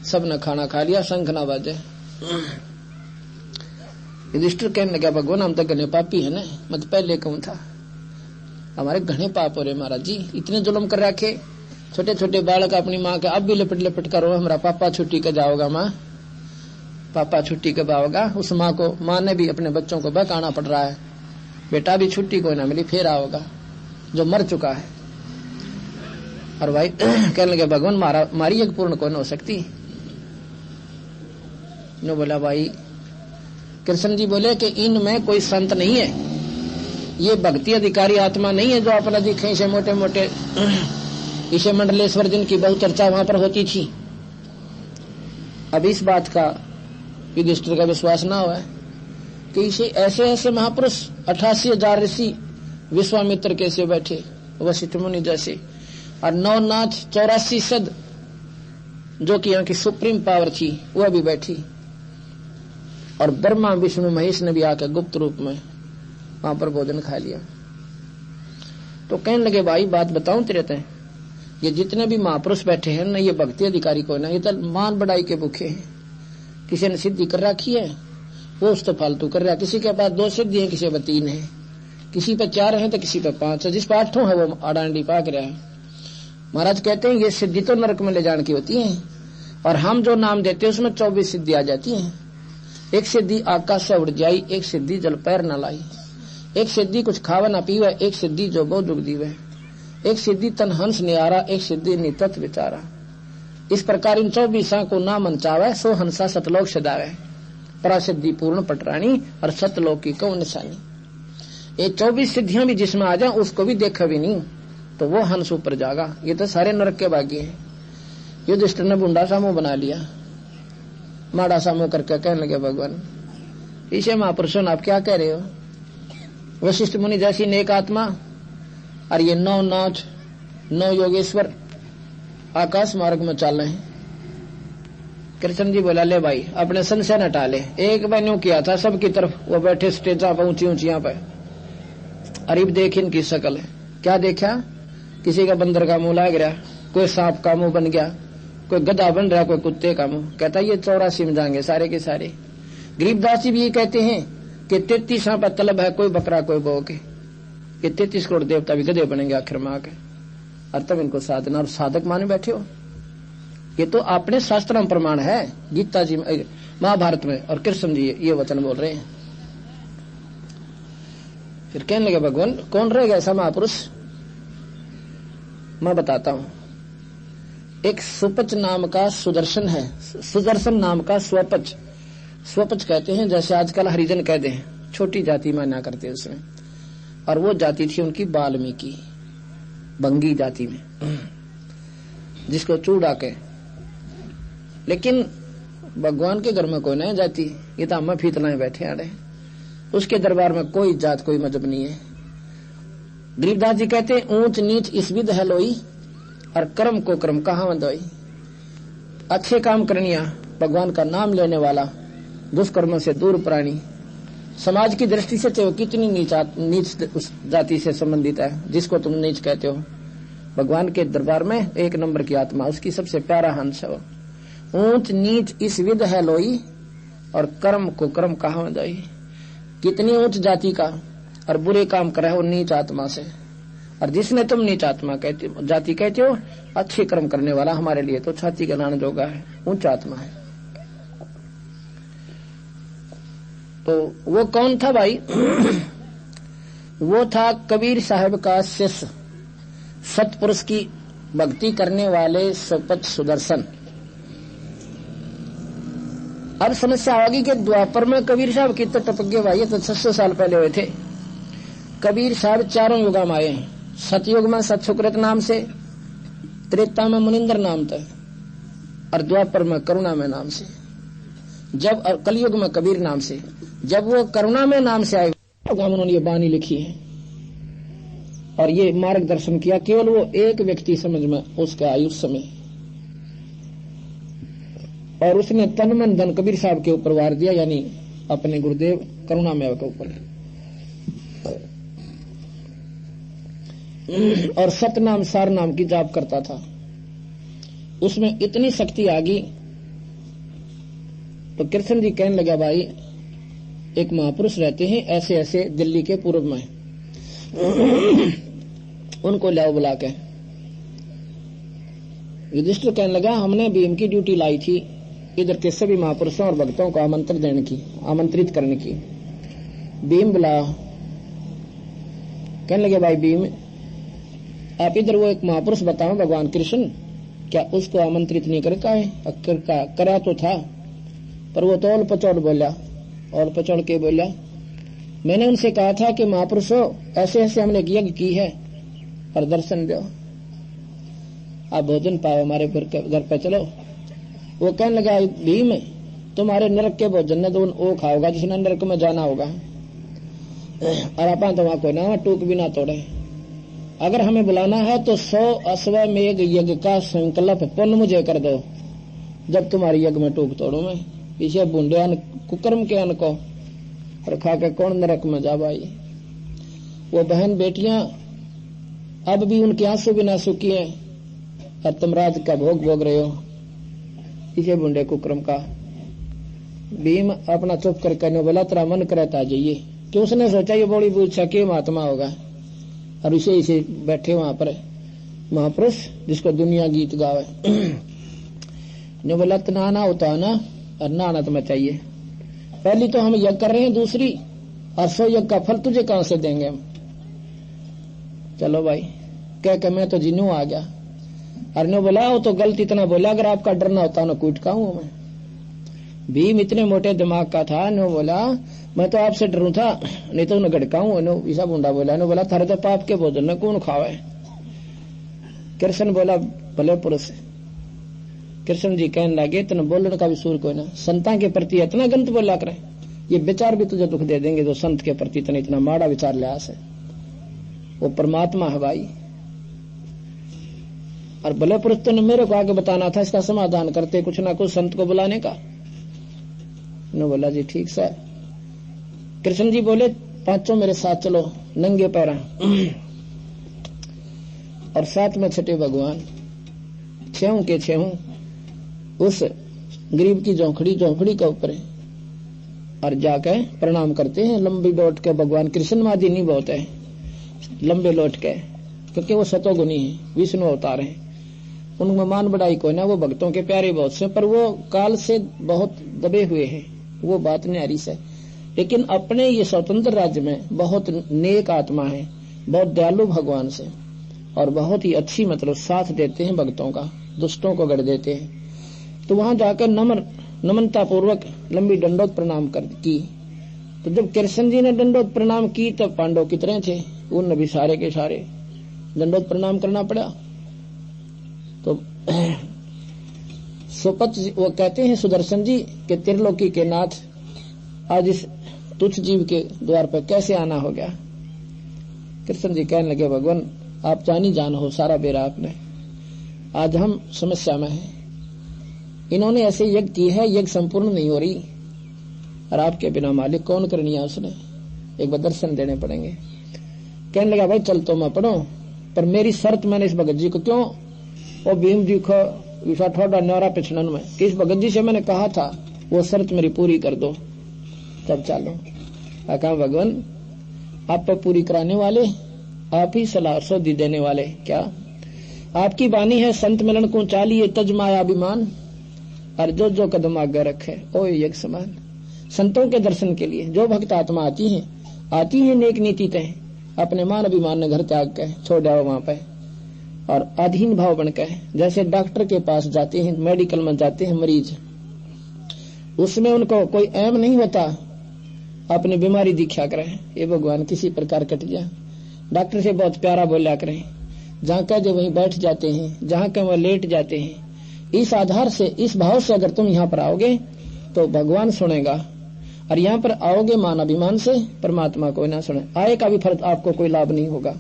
सबने खाना खा लिया, शंख ना बाजे। युधिष्ठिर कहने लगा, भगवान हम तो घने पापी है ना, मैं तो पहले कहूं था, हमारे घने पाप हो रहे महाराज जी, इतने जुल्म कर रखे। छोटे छोटे बालक अपनी माँ के अब भी लिपट लिपट करो, हमारा पापा छुट्टी के जाओगा, माँ पापा छुट्टी कब आओगा। उस माँ ने भी अपने बच्चों को बहकाना पड़ रहा है, बेटा भी छुट्टी कोई ना मिली फिर आओगा, जो मर चुका है। और भाई कहने लगे, भगवान मारी यज्ञ पूर्ण कौन हो सकती। ने बोला, भाई कृष्ण जी बोले कि इनमें कोई संत नहीं है, ये भक्ति अधिकारी आत्मा नहीं है जो अपना दिखे से मोटे मोटे इसे मंडलेश्वर जिनकी बहुत चर्चा वहां पर होती थी। अब इस बात का युधिष्ठिर का विश्वास ना हुआ कि इसे ऐसे ऐसे महापुरुष 88,000 ऋषि विश्वामित्र कैसे बैठे, वशिष्ठ मुनि जैसे, और नवनाथ 84 सद जो कि यहाँ की सुप्रीम पावर थी वह भी बैठी, और ब्रह्मा विष्णु महेश ने भी आकर गुप्त रूप में वहां पर भोजन खा लिया। तो कहने लगे, भाई बात बताऊं तेरे ते, ये जितने भी महापुरुष बैठे हैं ना, ये भक्ति अधिकारी को ना, ये तो मान बढ़ाई के भूखे हैं। किसी ने सिद्धि कर रखी है, वो उस तो फालतू कर रहा है। किसी के पास 2 सिद्धि है, किसी पे 3 है, किसी पे 4 है तो किसी पे 5 है, जिस पे 8 है वो आडांडी पाक रहा है। महाराज कहते हैं ये सिद्धि तो नरक में ले जाने की होती है, और हम जो नाम देते हैं उसमें 24 सिद्धि आ जाती है। एक सिद्धि आकाश से उड़ जाई, एक सिद्धि जल पैर न लाई, एक सिद्धि कुछ खावा न पीवे, एक सिद्धि जो बहुत दुख दीवे, एक सिद्धि तन हंस नियारा, एक सिद्धि नितत विचारा। इस प्रकार इन 24 को ना मनचावे, सो हंसा सतलोक सदावे, परासिद्धि पूर्ण पटरानी और सतलोक की कौ निशानी। ये 24 सिद्धियां भी जिसमें आ जाए उसको भी देखा भी नहीं तो वो हंस ऊपर जागा। ये तो सारे नरक के भाग्य है। युधिष्ठिर ने बुंडा सा मुंह बना लिया, माड़ा सा मुंह करके कहने लगे, भगवान इसे महापुरुषों आप क्या कह रहे हो। वशिष्ठ मुनि जैसी नेक आत्मा और ये 9 नाथ 9 योगेश्वर आकाश मार्ग में चल रहे हैं। कृष्ण जी बोला, ले भाई अपने संशय न टाले। एक मैंने किया था सबकी तरफ, वो बैठे स्टेजा पर ऊंची ऊंचियां पे, अरीब देख इनकी शकल है। क्या देखा, किसी का बंदर का मुंह लग रहा, कोई सांप का मुंह बन गया, कोई गधा बन रहा, कोई कुत्ते का मुंह। कहता ये 84 में जाएंगे सारे के सारे। गरीबदास जी भी ये कहते हैं कि 33 पर तलब है, कोई बकरा कोई बो के, ये 33 करोड़ देवता भी गधे बनेंगे आखिर में आके, और तब इनको साधना और साधक माने बैठे हो। ये तो अपने शास्त्रों में प्रमाण है, गीता जी में, महाभारत में, और कृष्ण जी ये वचन बोल रहे हैं। फिर कहने लगे, भगवान कौन रहेगा ऐसा महापुरुष। मैं बताता हूं। एक सुपच नाम का सुदर्शन है, सुदर्शन नाम का स्वपच, स्वपच कहते हैं जैसे आजकल हरिजन कहते हैं, छोटी जाति माना करते हैं उसमें। और वो जाति थी उनकी वाल्मीकि बंगी जाति में, जिसको चूड़ा के। लेकिन भगवान के घर में कोई नहीं जाति, ये तो हम फीतना बैठे आ रहे। उसके दरबार में कोई जात कोई मजहब नहीं है। गरीबदास जी कहते हैं, ऊंच नीच इस विध है लोई, और कर्म को कर्म कहाँ दोई। अच्छे काम करनिया, भगवान का नाम लेने वाला, दुष्कर्म से दूर प्राणी। समाज की दृष्टि से तो कितनी नीच उस जाति से संबंधित है जिसको तुम नीच कहते हो। भगवान के दरबार में 1 नंबर की आत्मा, उसकी सबसे प्यारा हंस है वो। ऊंच नीच इस विध है लोई, और कर्म को कर्म कहाँ दोई। कितनी ऊंच जाति का और बुरे काम करे हो नीच आत्मा से, और जिसने तुम नीच आत्मा कहते जाति कहते हो, अच्छे कर्म करने वाला हमारे लिए तो छाती का लाने जोगा है, ऊंच आत्मा है। तो वो कौन था भाई वो था कबीर साहब का शिष्य, सतपुरुष की भक्ति करने वाले सुपच सुदर्शन। अब समस्या होगी कि द्वापर में कबीर साहब की तो टपक गए भाई, तो 600 साल पहले हुए थे। कबीर साहब 4 युग में आए। सतयुग में सतसुकृत नाम से, त्रेता में मुनिंदर नाम था, और द्वापर में करुणा में नाम से, जब कलयुग में कबीर नाम से। जब वो करुणा में नाम से आए, उन्होंने ये बानी लिखी है और ये मार्गदर्शन किया। केवल वो एक व्यक्ति समझ में उसके आयुष समय, और उसने तन मन धन कबीर साहब के ऊपर वार दिया, यानी अपने गुरुदेव करुणामय के ऊपर। और सतनाम सार नाम की जाप करता था। उसमें इतनी शक्ति आ गई तो कृष्ण जी कहने लगा, भाई एक महापुरुष रहते हैं ऐसे ऐसे दिल्ली के पूर्व में, उनको लाओ बुला के। युधिष्ठिर कहने लगा, हमने भीम की ड्यूटी लाई थी इधर के सभी महापुरुषों और भक्तों को आमंत्रित करने की। भीम बुला, कहने लगे, भाई भीम आप इधर वो एक महापुरुष बताओ भगवान कृष्ण, क्या उसको आमंत्रित नहीं करता है? करा तो था पर वो तो ओल पचौड़ बोला, और पचौड़ के बोला, मैंने उनसे कहा था कि महापुरुषों ऐसे ऐसे हमने यज्ञ की है और दर्शन दो, आप भोजन पाओ, हमारे घर पे चलो। वो कहने लगा, भीम तुम्हारे नरक के भोजन ने तो वो खाओगा जिसने नरक में जाना होगा, और अपन तो वहां कोई ना टूक भी ना तोड़े। अगर हमें बुलाना है तो 100 अश्वमेघ यज्ञ का संकल्प पुण्य मुझे कर दो, जब तुम्हारी यज्ञ में टूक तोड़ू मैं। पीछे बूंदे कुकर्म के अन्न को और खा के कौन नरक में जा भाई। वो बहन बेटियां अब भी उनके आंसू भी ना सूखी हैं और तुम राज का भोग भोग रहे हो इसे बूंदे कुकर्म का। भीम अपना चुप करके ने बोला, तेरा मन करता जाइए, कि उसने सोचा ये बड़ी पूछा कि महात्मा होगा और इसे बैठे वहां पर महापुरुष जिसको दुनिया गीत गावे। ने बोला, नहाना होता है ना, और नहाना तुम्हें चाहिए। पहली तो हम यज्ञ कर रहे हैं, दूसरी 100 यज्ञ का फल तुझे कहां से देंगे हम। चलो भाई कह के मैं तो जिन्नू आ गया। अरे बोला, वो तो गलत इतना बोला, अगर आपका डरना होता ना कूट का हूं मैं। भीम इतने मोटे दिमाग का था, नो बोला मैं तो आपसे डरू था, नहीं तो उन्हें गड़का हूं। ईसा बूंदा बोला, नो बोला थारे तो पाप के भोजन ने कौन खावे। कृष्ण बोला, भले पुरुष। कृष्ण जी कहने लगे, तेने बोलने का भी सूर कोई ना, संता के प्रति इतना गंत बोला करे, ये विचार भी तुझे दुख दे देंगे जो संत के प्रति तेने इतना माड़ा विचार लिया से। वो परमात्मा है भाई, और भले पुरुष तुमने मेरे को आगे बताना था, इसका समाधान करते कुछ ना कुछ संत को बुलाने का। नो बोला, जी ठीक सर। कृष्ण जी बोले, पांचों मेरे साथ चलो नंगे पैरा, और साथ में छठे भगवान, छेहू के छेहू उस गरीब की झोंपड़ी के ऊपर और जाकर प्रणाम करते हैं। लंबी लौट के भगवान कृष्ण मादी नहीं बहुत है, लंबे लौट के, क्योंकि वो सतोगुनी है, विष्णु अवतार है। उनमें मान बढ़ाई कोई ना, वो भक्तों के प्यारे बहुत से, पर वो काल से बहुत दबे हुए हैं, वो बात न्यारी से। लेकिन अपने ये स्वतंत्र राज्य में बहुत नेक आत्मा है, बहुत दयालु भगवान से, और बहुत ही अच्छी मतलब साथ देते हैं भक्तों का, दुष्टों को गढ़ देते हैं। तो वहां जाकर नम्रता पूर्वक लंबी दंडोत प्रणाम की। तो जब कृष्ण जी ने दंडोत प्रणाम की तब पांडव कितने थे, उन भी सारे के सारे दंडोत प्रणाम करना पड़ा। तो सुपत वो कहते हैं सुदर्शन जी के त्रिलोकी के नाथ, आज इस तुच्छ जीव के द्वार पर कैसे आना हो गया। कृष्ण जी कहने लगे, भगवान आप जानी जान हो, सारा बेरा आपने, आज हम समस्या में हैं। इन्होंने ऐसे यज्ञ की है, यज्ञ संपूर्ण नहीं हो रही, और आपके बिना मालिक कौन करनी है, उसने एक बार दर्शन देने पड़ेंगे। कहने लगा, भाई चल तो मैं पढ़ो, पर मेरी शर्त मैंने इस भगत जी को, क्यों वो भीम जी को विषा ठोड़ा न्योरा पिछड़न में, कि इस भगत जी से मैंने कहा था वो शर्त मेरी पूरी कर दो तब चालो। कहा, भगवान आप पर पूरी कराने वाले, आप ही सलाह सौदी देने वाले, क्या आपकी बानी है, संत मिलन को चालिए तज माया अभिमान, और जो कदम आगे रखे ओ एक समान। संतों के दर्शन के लिए जो भक्त आत्मा आती है नेक नीति तय, अपने मान अभिमान ने घर त्याग के छोड़ जाओ वहां पे, और अधीन भाव बनकर, जैसे डॉक्टर के पास जाते हैं, मेडिकल में जाते हैं मरीज, उसमें उनको कोई एम नहीं होता अपनी बीमारी दिखा करें, ये भगवान किसी प्रकार कट जाए, डॉक्टर से बहुत प्यारा बोला करें, जहाँ कह जो वहीं बैठ जाते हैं, जहाँ कह वह लेट जाते हैं। इस आधार से, इस भाव से अगर तुम यहाँ पर आओगे तो भगवान सुनेगा, और यहाँ पर आओगे मान अभिमान से, परमात्मा कोई ना सुने, आए का भी फर्क आपको कोई लाभ नहीं होगा।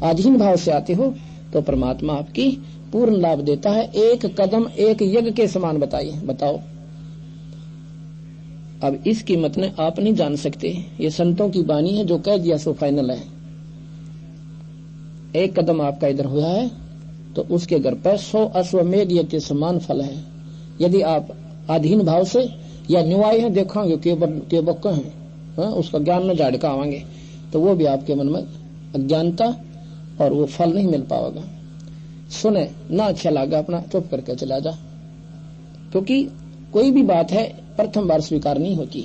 अधीन भाव से आते हो तो परमात्मा आपकी पूर्ण लाभ देता है। एक कदम एक यज्ञ के समान बताओ। अब इस कीमत ने आप नहीं जान सकते, ये संतों की बानी है, जो कह दिया सो फाइनल है। एक कदम आपका इधर हुआ है तो उसके घर पर 100 अश्वमेध यज्ञ के समान फल है। यदि आप अधीन भाव से या न्याय है देखांगे के बक्के हैं, उसका ज्ञान न झाड़ का आवांगे तो वो भी आपके मन में अज्ञानता और वो फल नहीं मिल पाएगा। सुने ना अच्छा लगा अपना चुप करके चला जा, क्योंकि कोई भी बात है प्रथम बार स्वीकार नहीं होती।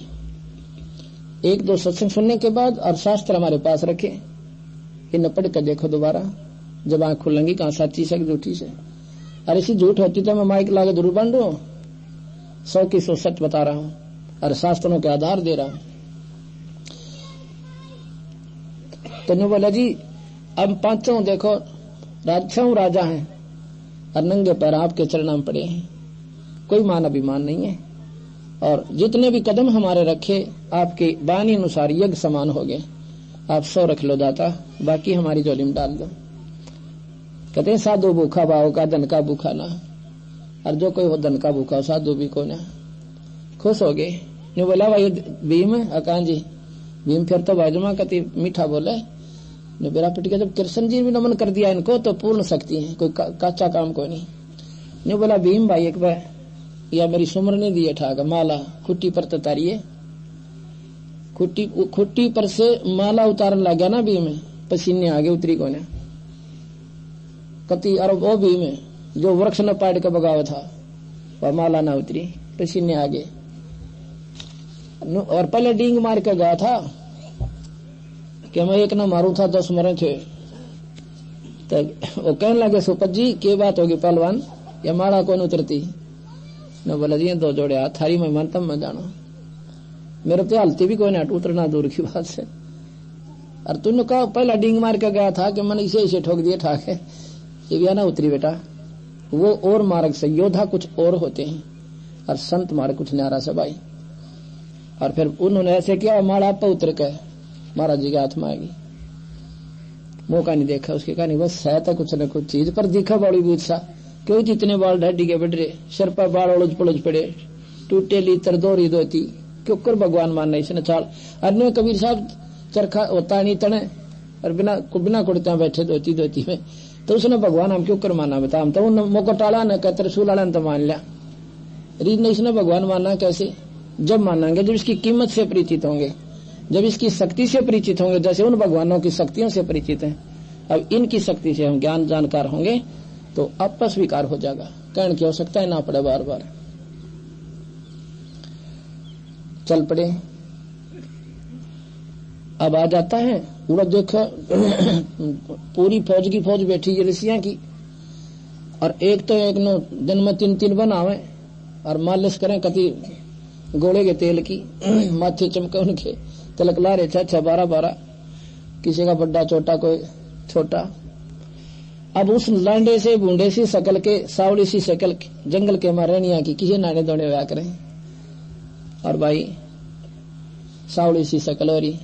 एक दो सत्संग सुनने के बाद और शास्त्र हमारे पास रखे, इन्हें पढ़ कर देखो दोबारा, जब आंख खुलेंगी कहां सच्ची से झूठी से। अरे इसी झूठ होती तो मैं माइक लाके जरूर बन रहा हूं, 100 की 100 सच बता रहा हूं और शास्त्रों के आधार दे रहा हूं। तो बोला जी अब पांचों देखो राजा हैं और नंगे पैर आपके चरणों में पड़े हैं, कोई मान अभिमान नहीं है। और जितने भी कदम हमारे रखे आपके बानी अनुसार यज्ञ समान हो गए। आप 100 रख लो दाता, बाकी हमारी झोली में डाल दो। कहते हैं साधु भूखा भाव का धन का भूखा ना, और जो कोई हो धन का भूखा साधु भी को ना। खुश हो गए। ने बोला भाई भीम अकान जी, भीम फिर तो भाजमा कति मीठा बोले ने बेरा पिट के। जब कृष्ण जी भी नमन कर दिया इनको तो पूर्ण शक्ति है, कोई कच्चा काम कोई नहीं। ने बोला भीम भाई एक बार या मेरी सुमरने दिए ठाक माला खुट्टी पर तो तारिये। खुट्टी पर से माला उतारने लग गया ना भीम, पसीने आगे उतरी को ना कति। और वो भीम जो वृक्ष न पाड़ के बगाव था वह माला ना उतरी, पसीने आगे। और पहले डींग मार के गया था कि मैं एक ना मारू था 10 मरे थे। तो वो कहने लगे सुपत जी क्या बात होगी पहलवान, या माला कौन उतरती न। बोला जी 2 जोड़े हाथ थारी मैं मानता मैं जानो, मेरे तो हालती भी कोई ना उतरना दूर की बात से। और तूने कहा पहला डींग मार के गया था कि मैंने इसे ठोक दिए ठाक है, ये भी ना उतरी बेटा। वो और मार्ग से योद्धा कुछ और होते हैं और संत मार्ग कुछ न्यारा से भाई। और फिर उन्होंने ऐसे किया, माड़ा पर उतर के महाराज जी के हाथ में आएगी। मौका नहीं देखा उसके, कहा नहीं बस है तो कुछ न कुछ चीज पर दिखा बड़ी बूझा। क्यों जितने बाल ढड्डी के बढ़ रहे, सिर पर बाल उलझ पलझ पड़े, टूटे लीतर दोरी धोती, क्यों कर भगवान मानना इसने चाल। अन्य कबीर साहब चरखा होता नहीं तने और बिना कुड़ते बैठे धोती में, तो उसने भगवान हम क्यों कर माना बता। हम तो उन मौका टाला न कहते त्रिशूल वाला तो मान लिया। रीत ने इसने भगवान माना कैसे, जब मानेंगे जब इसकी कीमत से परिचित होंगे, जब इसकी शक्ति से परिचित होंगे। जैसे उन भगवानों की शक्तियों से परिचित हैं, अब इनकी शक्ति से हम ज्ञान जानकार होंगे तो आपस स्वीकार हो जाएगा, कहने की आवश्यकता ही ना पड़े बार बार। चल पड़े। अब आ जाता है पूरा देखो पूरी फौज की फौज बैठी है ऋषियां की, और एक तो एक नो दिन में 3 बनावे और मालिश करें कति गोले के तेल की माथे चमके उनके तिलक ला रहे 6 12 किसी का बड्डा छोटा कोई छोटा। अब उस लांडे से बूंदे सी शकल के सावली सी शकल के जंगल के महारानिया की किसी नाने दौड़े हुआ करें। और भाई सावली सी शकल हो रही,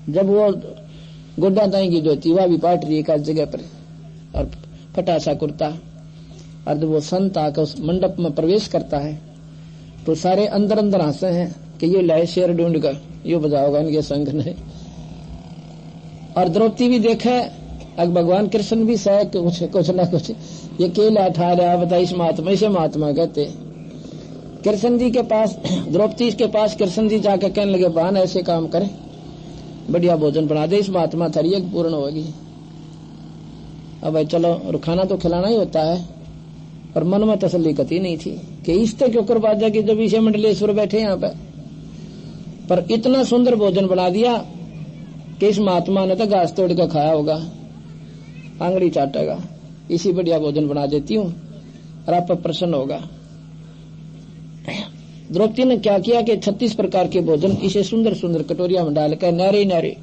जब वो गुड्डा ताई की धोती वह भी पाट रही एक जगह पर और फटासा कुर्ता, और जब वो संत आकर उस मंडप में प्रवेश करता है तो सारे अंदर अंदर हंसे हैं कि ये लाए शेर ढूंढ कर ये बजाओगा इनके संग ने। और द्रौपदी भी देखे, अब भगवान कृष्ण भी सह कुछ ना कुछ ये केला ठा रहा बता। इस महात्मा इसे महात्मा कहते। कृष्ण जी के पास द्रौपदी के पास कृष्ण जी जाकर कहने लगे बहन ऐसे काम करे, बढ़िया भोजन बना दे, इस महात्मा थारी एक पूर्ण होगी। अब भाई चलो और खाना तो खिलाना ही होता है, पर मन में तसल्ली कती नहीं थी कि इससे क्यों कर बाजा की जब इसे मंडलेश्वर बैठे यहाँ पे। पर इतना सुंदर भोजन बना दिया कि इस महात्मा ने तो घास तोड़ कर खाया होगा, आंगड़ी चाटेगा। इसी बढ़िया भोजन बना देती हूँ और आप पर प्रसन्न होगा। द्रौपदी ने क्या किया कि 36 प्रकार के भोजन इसे सुंदर सुंदर कटोरिया में डालकर नारे नारे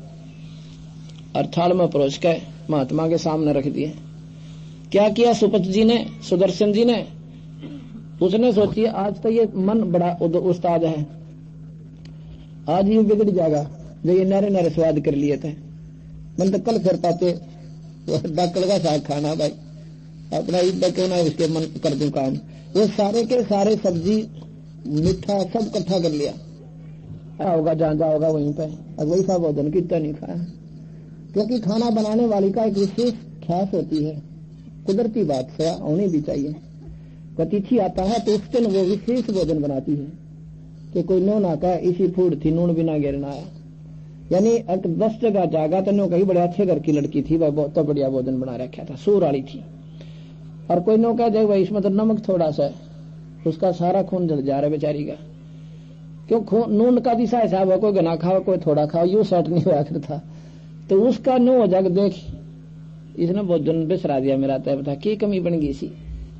और थाल में परोस कर महात्मा के सामने रख दिए। क्या किया सुपत जी ने, सुदर्शन जी ने, उसने सोची आज तो ये मन बड़ा उस्ताद है, आज ये बिगड़ जाएगा जो ये नारे नारे स्वाद कर लिए थे। मन तो कल फिर पाते डक्कल का साग खाना भाई अपना ईद क्यों ना उसके मन कर दूं काम। वो सारे के सारे सब्जी मीठा सब इकट्ठा कर लिया, होगा जहां होगा वहीं पे। अब वही सा भोजन कितना नहीं खाया, क्योंकि खाना बनाने वाली का एक विशेष ख्यास होती है, कुदरती बात से होनी भी चाहिए। अतिथि आता है तो उस दिन वो विशेष भोजन बनाती है कि कोई नो ना कहे इसी फूड थी, नून बिना गिरना आया। यानी 10 जगह जागा तो नो कहीं बड़े अच्छे घर की लड़की थी, वह बहुत बढ़िया भोजन बना रखा था, सूर वाली थी। और कोई नो कह दे भाई इसमें तो नमक थोड़ा सा है, उसका सारा खून जल जा रहा है बेचारी का। क्यों नून का दिशा हिसाब है, कोई गना खाओ कोई थोड़ा खाओ, यू सेट नहीं हुआ करता। तो उसका नो हो जाकर देख इसने भोजन बिसरा दिया मेरा, तय बता की कमी बन गई सी,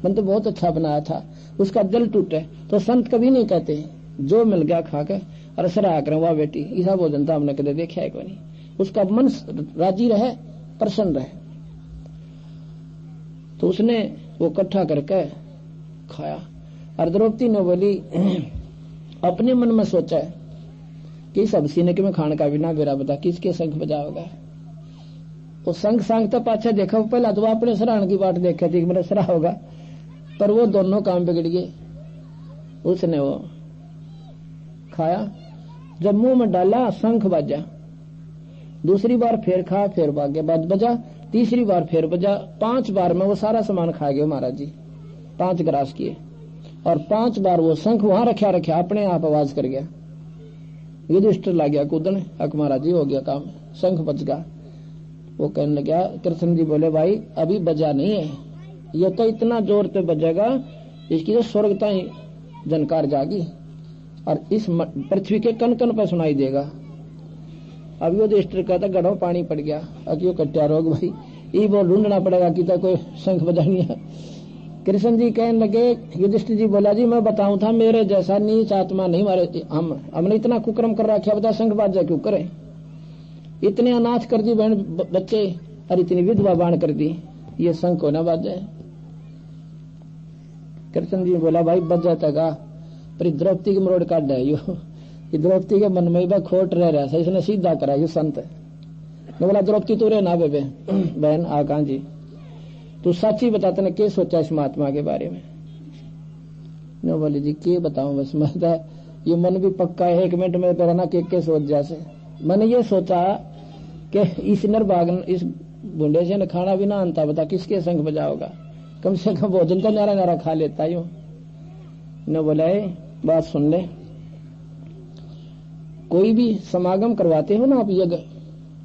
मन तो बहुत अच्छा बनाया था, उसका दिल टूटे। तो संत कभी नहीं कहते जो मिल गया खा के और सराह करें वाह बेटी ऐसा भोजन तो हमने कदे देखा है कोई नहीं। उसका मन राजी रहे, प्रसन्न रहे। तो उसने वो इकट्ठा करके खाया। और द्रौपदी ने बोली अपने मन में सोचा है कि सब सीने के में खाने का बिना बेरा बता किसके संग बजाओगा। वो संग संग तो पाछा देखा, पहला तो अपने सराहन की बात देखा थी कि मेरा सराह होगा, पर वो दोनों काम बिगड़ गए। उसने वो खाया, जब मुंह में डाला शंख बजा, दूसरी बार फिर खा, फिर भाग्य बाद बजा, तीसरी बार फिर बजा, 5 बार में वो सारा सामान खा गए महाराज जी, 5 ग्रास किए। और 5 बार वो शंख वहां रखा अपने आप आवाज कर गया। युधिष्ठिर ला गया कूदने, अक महाराज जी हो गया काम, शंख बज गया। वो कहने लगा, कृष्ण जी बोले भाई अभी बजा नहीं है, ये तो इतना जोर पे बजेगा इसकी तो स्वर्गता ही जनकार जागी और इस पृथ्वी के कन कन पर सुनाई देगा। अब युधिष्ठिर कहता गढ़ों पानी पड़ गया, अक्यों कट्या रोग भाई ये वो ढूंढना पड़ेगा कि तो कोई शंख बजानी है। कृष्ण जी कहने लगे, युधिष्ठिर जी बोला जी मैं बताऊं था मेरे जैसा नीच आत्मा नहीं मारे, हमने इतना कुकर्म कर रखा, बता शंख बाजा क्यों करे, इतने अनाथ कर दी बहन बच्चे और इतनी विधवा बाण कर दी, ये शंख को ना बाजे। कृष्ण जी बोला भाई बज जाता का, पर द्रौपदी की मरोड़ काट है यो, द्रौपदी के मन में खोट रह रहा था, इसने सीधा करा यो संत ने बोला द्रौपदी तू रे ना बेबे बहन आ कहां जी, तू सच्ची बताते ने क्या सोचा इस महात्मा के बारे में। ने बोले जी क्या बताऊं, बस मैं ये मन भी पक्का है, 1 मिनट में करना के सोच जैसे। मैंने ये सोचा कि इस नरभागन इस बूढ़े से ने खाना भी ना आनता, बता किसके संग बजाओगा, कम से कम भोजन तो नारा नारा खा लेता यूं। ने बोला बात सुन ले, कोई भी समागम करवाते हो ना आप, यज्ञ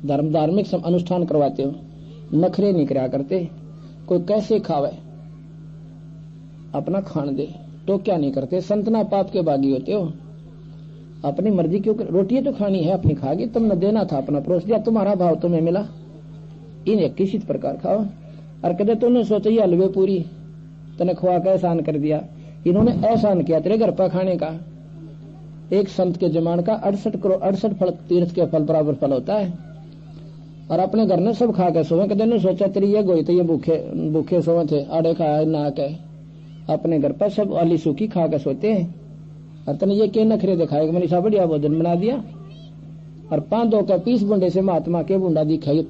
धार्मिक अनुष्ठान करवाते हो, नखरे नहीं करा करते, कोई कैसे खावे अपना खान दे, तो क्या नहीं करते, संतना पाप के बागी होते हो, अपनी मर्जी क्यों, रोटियां तो खानी है अपनी खागी, तुमने देना था अपना परोस दिया, तुम्हारा भाव तुम्हें मिला, इन्हें किसी प्रकार खाओ। और कहते तुमने सोचा ये हलवे पूरी तने खुआ का एहसान कर दिया, इन्होंने एहसान किया तेरे घर पर खाने का। एक संत के जमान का 68 फल तीर्थ के फल बराबर फल होता है, और अपने घर ने सब खा के सोवे, कहते ने सोचा तेरी ये गोई तो ये भूखे सोवे थे, आड़े खाए ना के, अपने घर पर सब आली सूखी खा के सोते हैं, और तने ये के नखरे दिखाएगा, मैंने सा बढ़िया भोजन बना दिया। और 5 का 20 बुंडे से महात्मा के बुंडा दिखाई,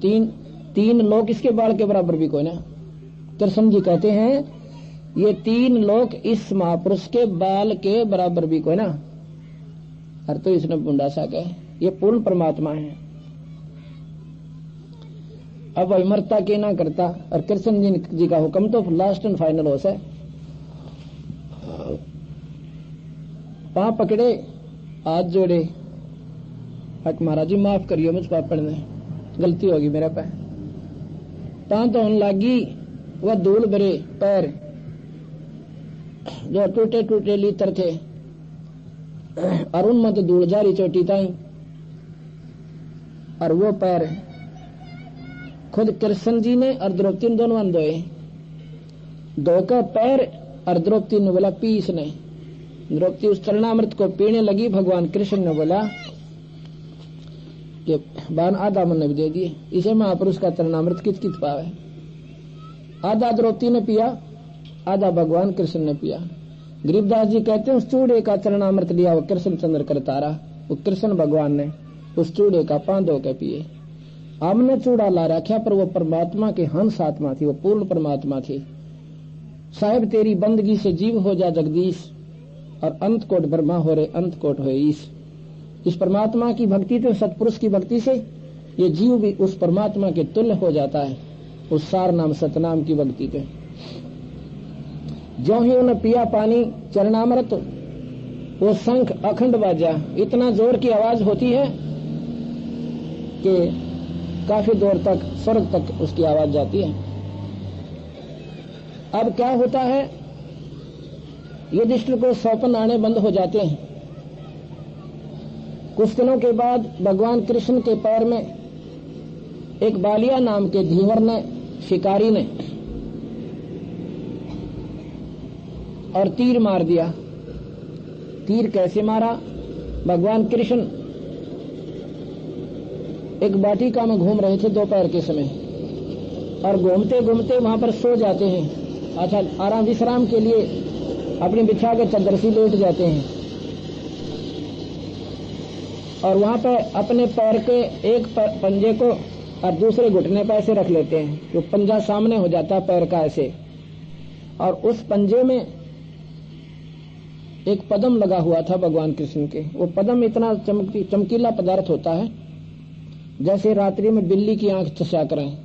3 लोग इसके बाल के बराबर भी कोई ना। कृष्ण जी कहते हैं ये 3 लोग इस महापुरुष के बाल के बराबर भी कोई ना, और तो इसने बुंडा सा कहे, ये पूर्ण परमात्मा है। अब मरता के ना करता, और कृष्ण जी का हुक्म तो लास्ट एंड फाइनल हो से, पांव पकड़े हाथ जोड़े, हक महाराज जी माफ करियो मुझ पापड़ ने गलती होगी मेरे पे, पांव तो होने लगी, वह धूल भरे पैर जो टूटे टूटे लीतर थे, और उनमें तो धूल जारी चोटी ताई, और वो पैर खुद कृष्ण जी ने और द्रौपदी ने दोनों धोए, धोकर पैर, और द्रौपदी ने बोला पी इसने। द्रौपदी उस चरणामृत को पीने लगी, भगवान कृष्ण ने बोला कि बान आधा मन ने भी दे दिए, इसे महापुरुष का चरणामृत कित कित पावे। आधा द्रौपदी ने पिया, आधा भगवान कृष्ण ने पिया। गरीबदास जी कहते हैं उस चूड़े का चरणामृत लिया वो कृष्ण चंद्र कर तारा, वो कृष्ण भगवान ने उस चूड़े का पान धो के पिए। हमने चूड़ा ला रखा, पर वो परमात्मा की हंस आत्मा थी, वो पूर्ण परमात्मा थी। साहेब तेरी बंदगी से जीव हो जा जगदीश, और अंत कोट ब्रह्मा हो रे अंत कोट हो ईश। इस परमात्मा की भक्ति तो सतपुरुष की भक्ति से ये जीव भी उस परमात्मा के तुल्य हो जाता है उस सार नाम सतनाम की भक्ति के। ज्यों ही उन्हें पिया पानी चरणामृत, वो शंख अखंड बाजा, इतना जोर की आवाज होती है कि काफी दूर तक, स्वर्ग तक उसकी आवाज जाती है। अब क्या होता है, युधिष्ठिर को सौपन आने बंद हो जाते हैं। कुछ दिनों के बाद भगवान कृष्ण के पैर में एक बालिया नाम के धीवर ने, शिकारी ने, और तीर मार दिया। तीर कैसे मारा? भगवान कृष्ण एक वाटिका में घूम रहे थे दोपहर के समय, और घूमते घूमते वहां पर सो जाते हैं। अच्छा, आराम विश्राम के लिए अपनी बिछा के चादर से लेट जाते हैं, और वहां पर अपने पैर के एक पंजे को और दूसरे घुटने पर ऐसे रख लेते हैं, जो पंजा सामने हो जाता है पैर का ऐसे, और उस पंजे में एक पद्म लगा हुआ था भगवान कृष्ण के। वो पद्म इतना चमकीला पदार्थ होता है जैसे रात्रि में बिल्ली की आंख चसा करें।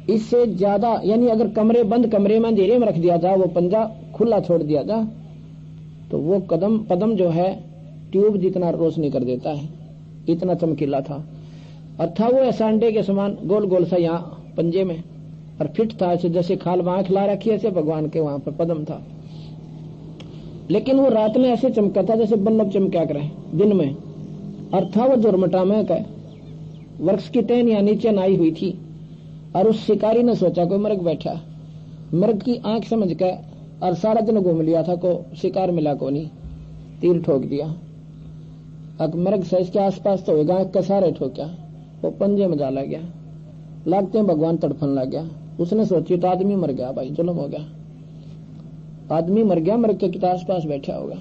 इससे ज्यादा, यानी अगर बंद कमरे में अंधेरे में रख दिया जाए, वो पंजा खुला छोड़ दिया जाए, तो वो पद्म जो है ट्यूब जितना रोशनी कर देता है, इतना चमकीला था। और था वो ऐसा अंडे के समान गोल गोल सा यहाँ पंजे में, और फिट था ऐसे जैसे खाल वहां खिला रखी, ऐसे भगवान के वहां पर पद्म था। लेकिन वो रात में ऐसे चमका था जैसे बल्लभ चमका करे दिन में, और था वो जोरमटा में वृक्ष की टहनियां नीचे नाई हुई थी। और उस शिकारी ने सोचा कोई मृग बैठा, मृग की आंख समझ के, और सारा दिन घूम लिया था, को शिकार मिला को नहीं, तीर ठोक दिया। अब मृग से इसके आसपास तो होगा, कसारे ठोक्या, वो पंजे में जाला गया। लागते भगवान तड़फन लग गया। उसने सोची तो आदमी मर गया, भाई जुल्म हो गया, आदमी मर गया, मृग के आस पास बैठा होगा।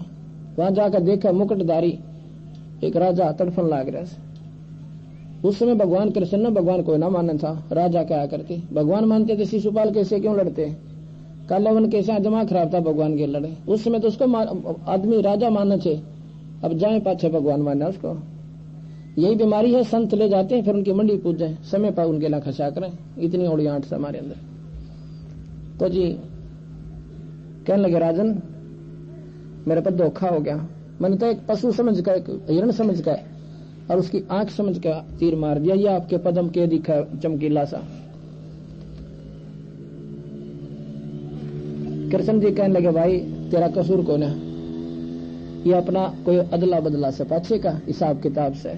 वहां जाकर देखा मुकुटधारी एक राजा तड़फन लाग रहा। उस समय भगवान कृष्ण ने भगवान को ना मानना था, राजा क्या करते, भगवान मानते थे शिशुपाल कैसे क्यों लड़ते, काल्यावन कैसे दिमाग खराब था भगवान के लड़े। उस समय तो उसको आदमी राजा मानना थे, अब जाए पाछे भगवान मानना उसको। यही बीमारी है, संत ले जाते हैं फिर उनकी मंडी पूजे, समय पर उनके ला खसा करें, इतनी ओड़ी आंट से हमारे अंदर। तो जी कहने लगे, राजन मेरे पर धोखा हो गया, मैंने तो एक पशु समझ कर, एक हिरण समझ कर, और उसकी आंख समझ कर तीर मार दिया। ये आपके पद्म के दिखा चमकीला सा। कृष्ण जी कहने लगे, भाई तेरा कसूर कौन है? ये अपना कोई अदला बदला से पाछे का हिसाब किताब से।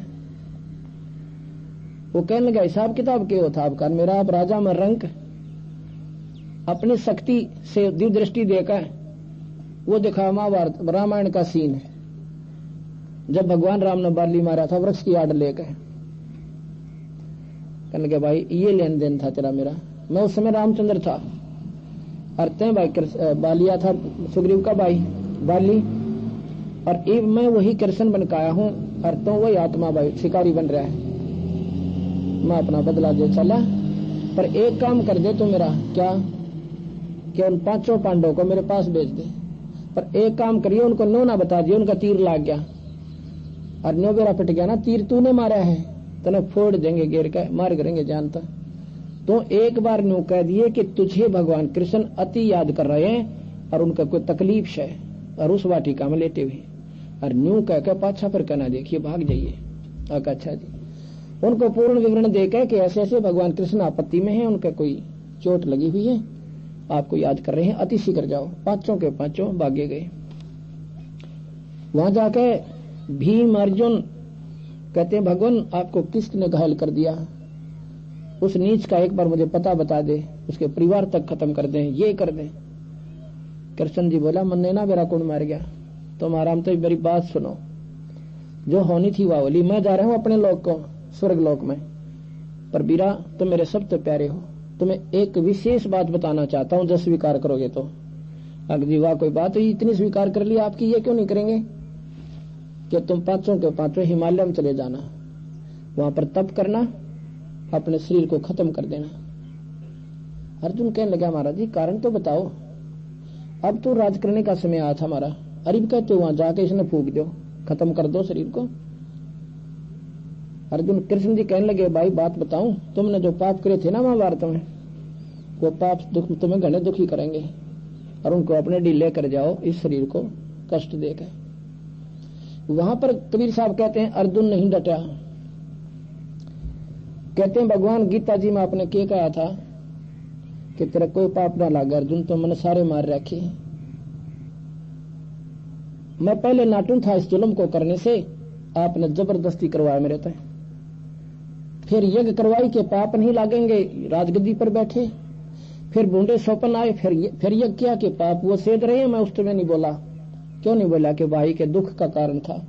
वो कहने लगा, हिसाब किताब के होता आपका? मेरा आप राजा में रंक अपनी शक्ति से दिव्य दृष्टि देकर वो दिखा महाभारत रामायण का सीन है, जब भगवान राम ने बाली मारा था वृक्ष की आड़ लेकर। कहने लगे, भाई ये लेन देन था तेरा मेरा। मैं उस समय रामचंद्र था, और तय भाई बालिया था सुग्रीव का भाई बाली, और एक मैं वही कृष्ण बन का आया हूं, और तो वही आत्मा भाई शिकारी बन रहा है। मैं अपना बदला दे चला, पर एक काम कर दे तो मेरा, क्या कि उन 5 पांडवों को मेरे पास भेज दे, पर एक काम करिए उनको नो ना बता दिए उनका तीर लाग गया, और नो बेरा पिट गया ना, तीर तूने मारा है तने फोड़ देंगे, गिर के मार करेंगे जानता। तो एक बार न्यू कह दिए कि तुझे भगवान कृष्ण अति याद कर रहे हैं और उनका कोई तकलीफ है, और उस वाटिका में लेटे हुए, और न्यू कह के पाछा फिर कहना देखिए भाग जाइए। अच्छा जी, उनको पूर्ण विवरण देकर कि ऐसे ऐसे भगवान कृष्ण आपत्ति में है, उनका कोई चोट लगी हुई है, आपको याद कर रहे हैं, अति शीघ्र जाओ। 5 के 5 भागे गए। वहां जाके भीम अर्जुन कहते हैं, भगवान आपको किसने घायल कर दिया? उस नीच का एक बार मुझे पता बता दे, उसके परिवार तक खत्म कर दें, ये कर दें। कृष्ण जी बोला, मन ने ना मेरा कौन मार गया, तुम आराम तो मेरी बात सुनो, जो होनी थी वह होली। मैं जा रहा हूं अपने लोक को, स्वर्ग लोक में, पर बीरा तुम मेरे सबसे प्यारे हो, तुम्हें एक विशेष बात बताना चाहता हूं, जब स्वीकार करोगे तो। अगर वाह कोई बात हुई, इतनी स्वीकार कर ली आपकी, ये क्यों नहीं करेंगे कि तुम 5 के 5 हिमालय में चले जाना, वहां पर तप करना, अपने शरीर को खत्म कर देना। अर्जुन कहने लगा, महाराज जी कारण तो बताओ, अब तो राज करने का समय आया था हमारा, अरिब कहते वहां जाके इसने फूक दो, खत्म कर दो शरीर को। अर्जुन कृष्ण जी कहने लगे भाई बात बताऊं, तुमने जो पाप करे थे ना महाभारत में, वो पाप दुख तुम्हें घने दुखी करेंगे और उनको अपने ढीले कर जाओ इस शरीर को कष्ट देकर। वहां पर कबीर साहब कहते हैं अर्जुन नहीं डटा। कहते हैं भगवान गीता जी में आपने क्या कहा था कि तेरा कोई पाप ना लागे अर्जुन, तो मैंने सारे मार रखे। मैं पहले नाटू था इस जुल्म को करने से, आपने जबरदस्ती करवाया मेरे तय। फिर यज्ञ करवाई के पाप नहीं लागेंगे, राजगद्दी पर बैठे। फिर बूंदे सोपन आए, फिर यज्ञ किया कि पाप वो सेध रहे। मैं उस समय नहीं बोला। क्यों नहीं बोला? कि भाई के दुख का कारण था।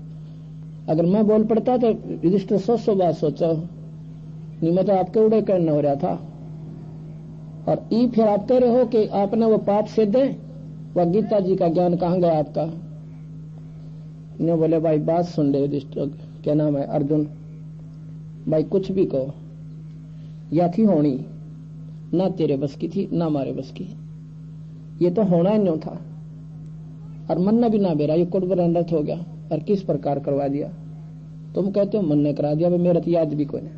अगर मैं बोल पड़ता तो युधिष्ठिर 100 बात सोचा नहीं, मैं तो आपके उड़े करना हो रहा था। और फिर आप कह रहे हो कि आपने वो पाप सेधे, वह गीता जी का ज्ञान कहां गया आपका? ने बोले भाई बात सुन ले युधिष्ठिर, क्या नाम है अर्जुन, भाई कुछ भी कहो, या थी होनी, ना तेरे बस की थी ना हमारे बस की, ये तो होना ही नहीं था। और मन ने भी ना बेरा, ये कुर्बान अनर्थ हो गया। और किस प्रकार करवा दिया? तुम कहते हो मन ने करा दिया, मेरा तो याद भी कोई नहीं।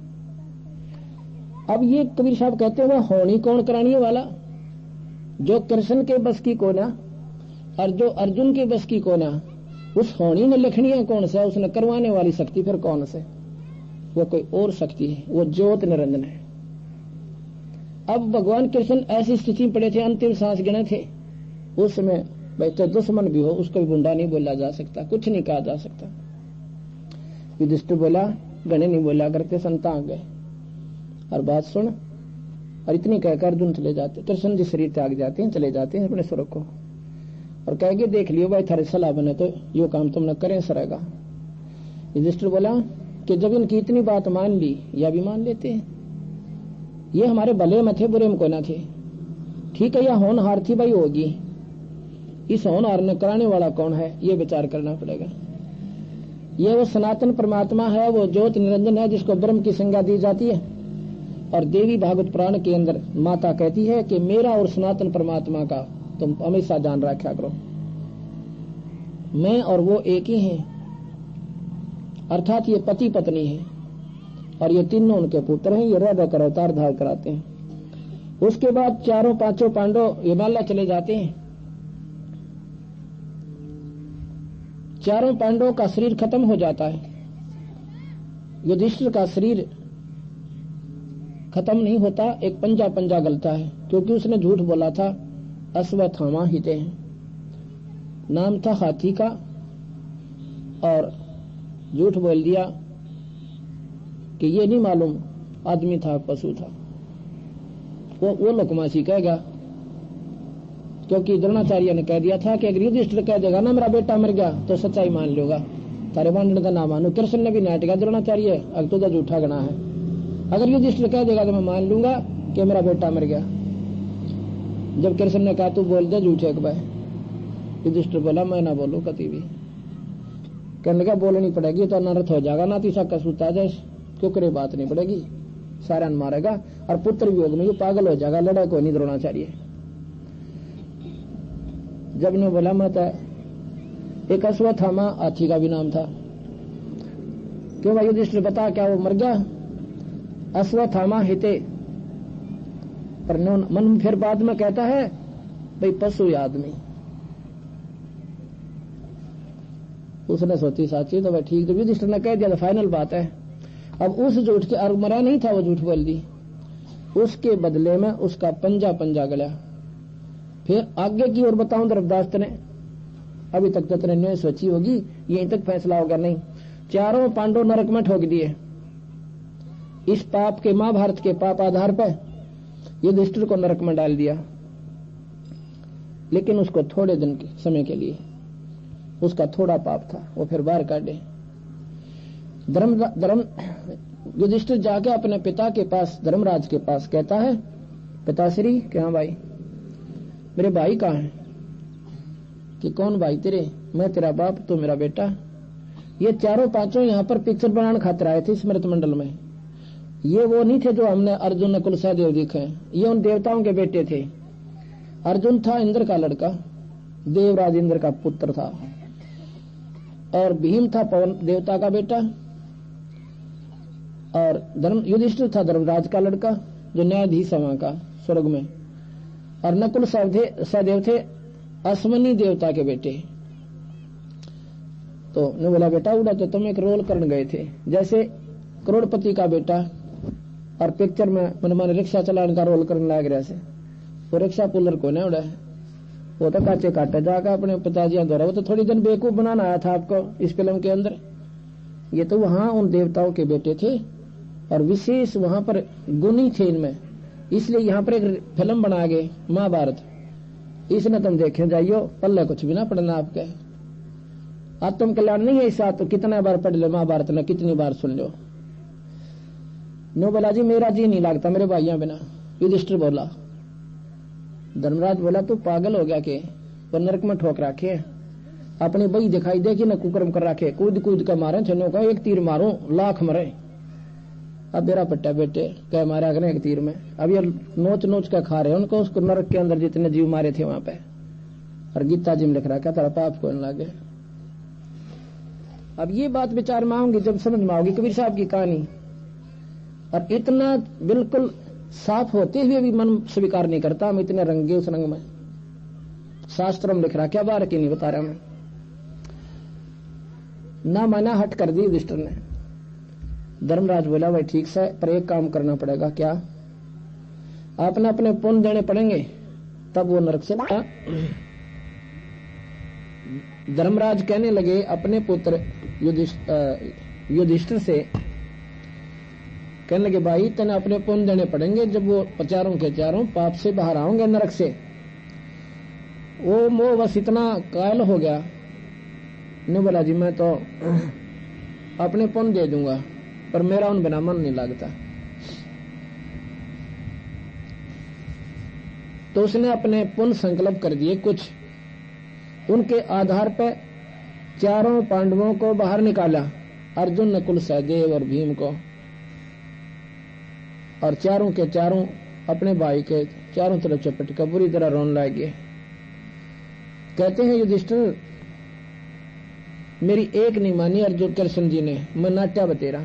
अब ये कबीर साहब कहते हैं वह होनी कौन करानी वाला? जो कृष्ण के बस की को ना, और जो अर्जुन के बस की को ना, उस होनी ने लिखनी है कौन सा? उसने करवाने वाली शक्ति फिर कौन से? वो कोई और शक्ति है, वो ज्योत निरंजन है। अब भगवान कृष्ण ऐसी स्थिति में पड़े थे, अंतिम सांस गिने थे। उस समय भाई तो दुश्मन भी हो उसको भी बुंडा नहीं बोला जा सकता, कुछ नहीं कहा जा सकता। युधिष्ठिर बोला, गणे नहीं बोला करते, संता आ गए और बात सुन। और इतनी कहकर अर्जुन चले जाते, कृष्ण जी शरीर त्याग जाते हैं, चले जाते हैं अपने स्वर्ग को। और कहेंगे देख लियो भाई थारे सलाह बने तो यो काम तुमने करें सरेगा। युधिष्ठिर बोला कि जब इनकी इतनी बात मान ली, या भी मान लेते हैं, ये हमारे भले में थे बुरे में कोई ना थे। ठीक है, यह होनहार थी भाई होगी, इस होनहार ने कराने वाला कौन है ये विचार करना पड़ेगा। ये वो सनातन परमात्मा है, वो ज्योत निरंजन है जिसको ब्रह्म की संज्ञा दी जाती है। और देवी भागवत पुराण के अंदर माता कहती है कि मेरा और सनातन परमात्मा का तुम हमेशा जान रखा करो, मैं और वो एक ही हैं। अर्थात ये पति पत्नी है और ये तीनों उनके पुत्र हैं। ये रह कर अवतार धार कराते हैं। उसके बाद चारों पांचों पांडव हिमालय चले जाते हैं। चारों पांडवों का शरीर खत्म हो जाता है। युधिष्ठिर का शरीर खत्म नहीं होता, एक पंजा पंजा गलता है, क्योंकि उसने झूठ बोला था अश्वत्थामा हिते हैं, नाम था हाथी का, और झूठ बोल दिया कि ये नहीं मालूम आदमी था पशु था। वो लोकमासी कहेगा, क्योंकि द्रोणाचार्य ने कह दिया था कि अगर युधिष्ठिर कह देगा ना मेरा बेटा मर गया तो सच्चाई मान लोगा, तारे वांडन का ना मानो। कृष्ण ने भी नाट गया द्रोणाचार्य अगर तुझा झूठा गना है, अगर युधिष्ठिर कह देगा तो मैं मान लूंगा कि मेरा बेटा मर गया। जब कृष्ण ने कहा तू बोल दे झूठे के भाई, युधिष्ठिर बोला मैं ना बोलू कभी भी। कहने लगा बोलनी पड़ेगी तो अनर्थ हो जाएगा, ना तीसा कसूता जाए क्यों करे, बात नहीं पड़ेगी, सारा मारेगा और पुत्र वियोग में पागल हो जाएगा, लड़ा को नहीं द्रोणाचार्य। जब ने बोला मैं तो एक अश्वत्थामा हाथी का भी नाम था। क्यों भाई युधिष्ठिर बता क्या वो मर गया? अश्वत्थामा हिते, पर मन फिर बाद में कहता है भाई पशु या आदमी। उसने सोची साची तो भाई ठीक, तो युधिष्ठिर ने कह दिया तो फाइनल बात है। अब उस झूठ के, और मरा नहीं था वो, झूठ बोल दी, उसके बदले में उसका पंजा पंजा गला। फिर आगे की ओर बताऊं धर्मदास ने, अभी तक तो ने सोची होगी, यहीं तक फैसला होगा नहीं। चारों पांडव नरक में ठोक दिए इस पाप के, महाभारत के पाप आधार पर युधिष्ठिर को नरक में डाल दिया। लेकिन उसको थोड़े दिन के समय के लिए, उसका थोड़ा पाप था, वो फिर बाहर काटे। धर्म युधिष्ठिर जाके अपने पिता के पास, धर्मराज के पास कहता है पिताश्री क्या भाई मेरे भाई कहाँ हैं? कि कौन भाई तेरे? मैं तेरा बाप, तू मेरा बेटा। ये चारों पांचों यहाँ पर पिक्चर बनाने खातिर आए थे स्मृत मंडल में। ये वो नहीं थे जो हमने अर्जुन नकुल सहदेव दिखे, ये उन देवताओं के बेटे थे। अर्जुन था इंद्र का लड़का, देवराज इंद्र का पुत्र था, और भीम था पवन देवता का बेटा, और युधिष्ठिर था धर्मराज का लड़का जो न्यायाधीश है वहां का स्वर्ग में, और नकुल सहदेव थे अश्वनी देवता के बेटे। तो ने बोला बेटा उड़ा तो तुम एक रोल करने गए थे, जैसे करोड़पति का बेटा और पिक्चर में मन रिक्शा चलाने का रोल करने लग रहा से, वो रिक्शा पुलर को नहीं उड़ा है, वो तो काचे काटे जाकर अपने पिताजी द्वारा, वो तो थोड़ी दिन बेवकूफ बनाना आया था आपको इस फिल्म के अंदर। ये तो वहां उन देवताओं के बेटे थे और विशेष वहां पर गुणी थे इनमें, इसलिए यहाँ पर एक फिल्म बना गए महाभारत, इसने तुम देखे जाइयो, पल्ले कुछ भी ना पढ़ना आपके। आत्म कल्याण नहीं है ऐसा, तो कितना बार पढ़ लो महाभारत ने, कितनी बार सुन लो। नो बोला जी मेरा जी नहीं लगता मेरे भाइयों बिना। युधिष्ठिर बोला, धर्मराज बोला तू पागल हो गया के, वो नरक में ठोक रखे, अपनी बही दिखाई दे कि न कुकर्म कर रखे, कूद कूद कर मारे छनो का, एक तीर मारो लाख मरे। अब मेरा पट्टा बेटे कह मारा करें एक तीर में, अब ये नोच नोच कर खा रहे उनको, उसको नरक के अंदर जितने जीव मारे थे वहां पे। और गीता जी में लिख रहा क्या तेरा पाप को लगे। अब ये बात विचार में आऊंगी जब समझ में आओगी कबीर साहब की कहानी, और इतना बिल्कुल साफ होते हुए भी मन स्वीकार नहीं करता, हम इतने रंगे उस रंग में। शास्त्र में लिख रहा क्या बार की नहीं बता रहा मैं, ना माना हट कर दी युधिष्ठिर ने। धर्मराज बोला भाई ठीक से, पर एक काम करना पड़ेगा। क्या? आपने अपने पुण्य देने पड़ेंगे तब वो नरक से। धर्मराज कहने लगे अपने पुत्र युधिष्ठिर से, कहने लगे भाई तेने अपने पुण्य देने पड़ेंगे, जब वो चारों के चारों पाप से बाहर आओगे नरक से। वो मोह बस इतना कायल हो गया, ने बोला जी मैं तो अपने पुण्य दे दूंगा, पर मेरा उन बिना मन नहीं लगता। तो उसने अपने पुण्य संकल्प कर दिए कुछ, उनके आधार पर चारों पांडवों को बाहर निकाला, अर्जुन नकुल सहदेव और भीम को, और चारों के चारों अपने भाई के चारों तरफ चपट कर बुरी तरह रोने लगे। कहते हैं युधिष्ठिर मेरी एक नहीं मानी अर्जुन कृष्ण जी ने, मैं नाट्या बतेरा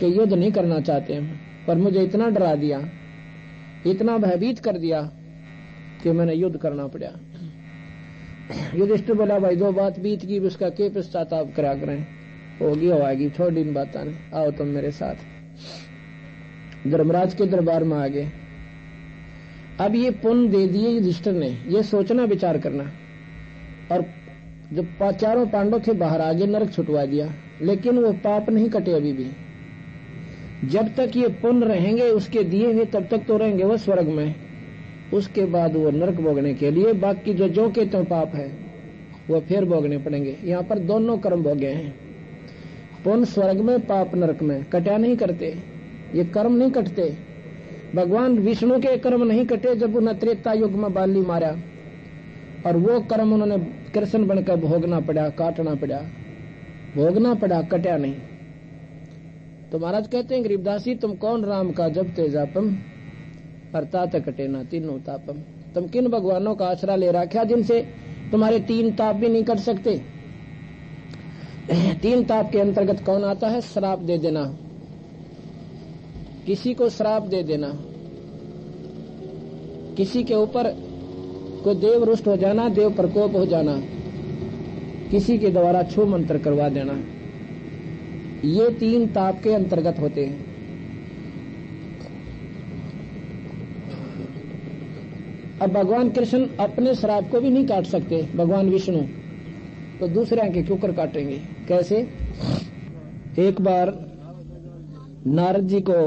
कि युद्ध नहीं करना चाहते हैं, पर मुझे इतना डरा दिया, इतना भयभीत कर दिया कि मैंने युद्ध करना पड़ा। युधिष्ठिर बोला भाई जो बात बीत गई उसका के पश्चाताप करा करें, होगी होगी छोड़ इन बातों ने, आओ तुम मेरे साथ। धर्मराज के दरबार में आ गए। अब ये पुण्य दे दिए युधिष्ठिर ने, ये सोचना विचार करना, और जब चारों पांडव थे बाहर आगे नरक छुटवा दिया, लेकिन वो पाप नहीं कटे अभी भी। जब तक ये पुण्य रहेंगे उसके दिए हुए तब तक तो रहेंगे वो स्वर्ग में, उसके बाद वो नरक भोगने के लिए बाकी जो के तो पाप है वो फिर भोगने पड़ेंगे। यहाँ पर दोनों कर्म भोगे हैं, पुण्य स्वर्ग में पाप नरक में, कटा नहीं करते, ये कर्म नहीं कटते। भगवान विष्णु के कर्म नहीं कटे जब उन्हें त्रेता युग में बाली मारा, और वो कर्म उन्होंने कृष्ण बनकर भोगना पड़ा, काटना पड़ा, भोगना पड़ा, कटा नहीं। तो महाराज कहते हैं गरीबदास जी तुम कौन राम का जब तेजापम अर्थात कटे ना तीनों तापम। तुम किन भगवानों का आश्रय ले रखा जिनसे तुम्हारे तीन ताप भी नहीं कट सकते। तीन ताप के अंतर्गत कौन आता है? श्राप दे देना, किसी को श्राप दे देना, किसी के ऊपर कोई देव रुष्ट हो जाना, देव प्रकोप हो जाना, किसी के द्वारा छू मंत्र करवा देना, ये तीन ताप के अंतर्गत होते हैं। अब भगवान कृष्ण अपने श्राप को भी नहीं काट सकते, भगवान विष्णु, तो दूसरे के क्यों कर काटेंगे? कैसे? एक बार नारद जी को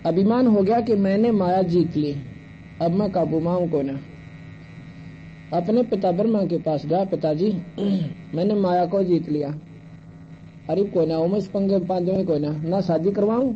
अभिमान हो गया कि मैंने माया जीत ली, अब मैं काबू माऊं को ना। अपने पिता ब्रह्मा के पास गया, पिताजी मैंने माया को जीत लिया, अरे कोई ना, इस पंगे पांचों में कोई ना शादी करवाऊं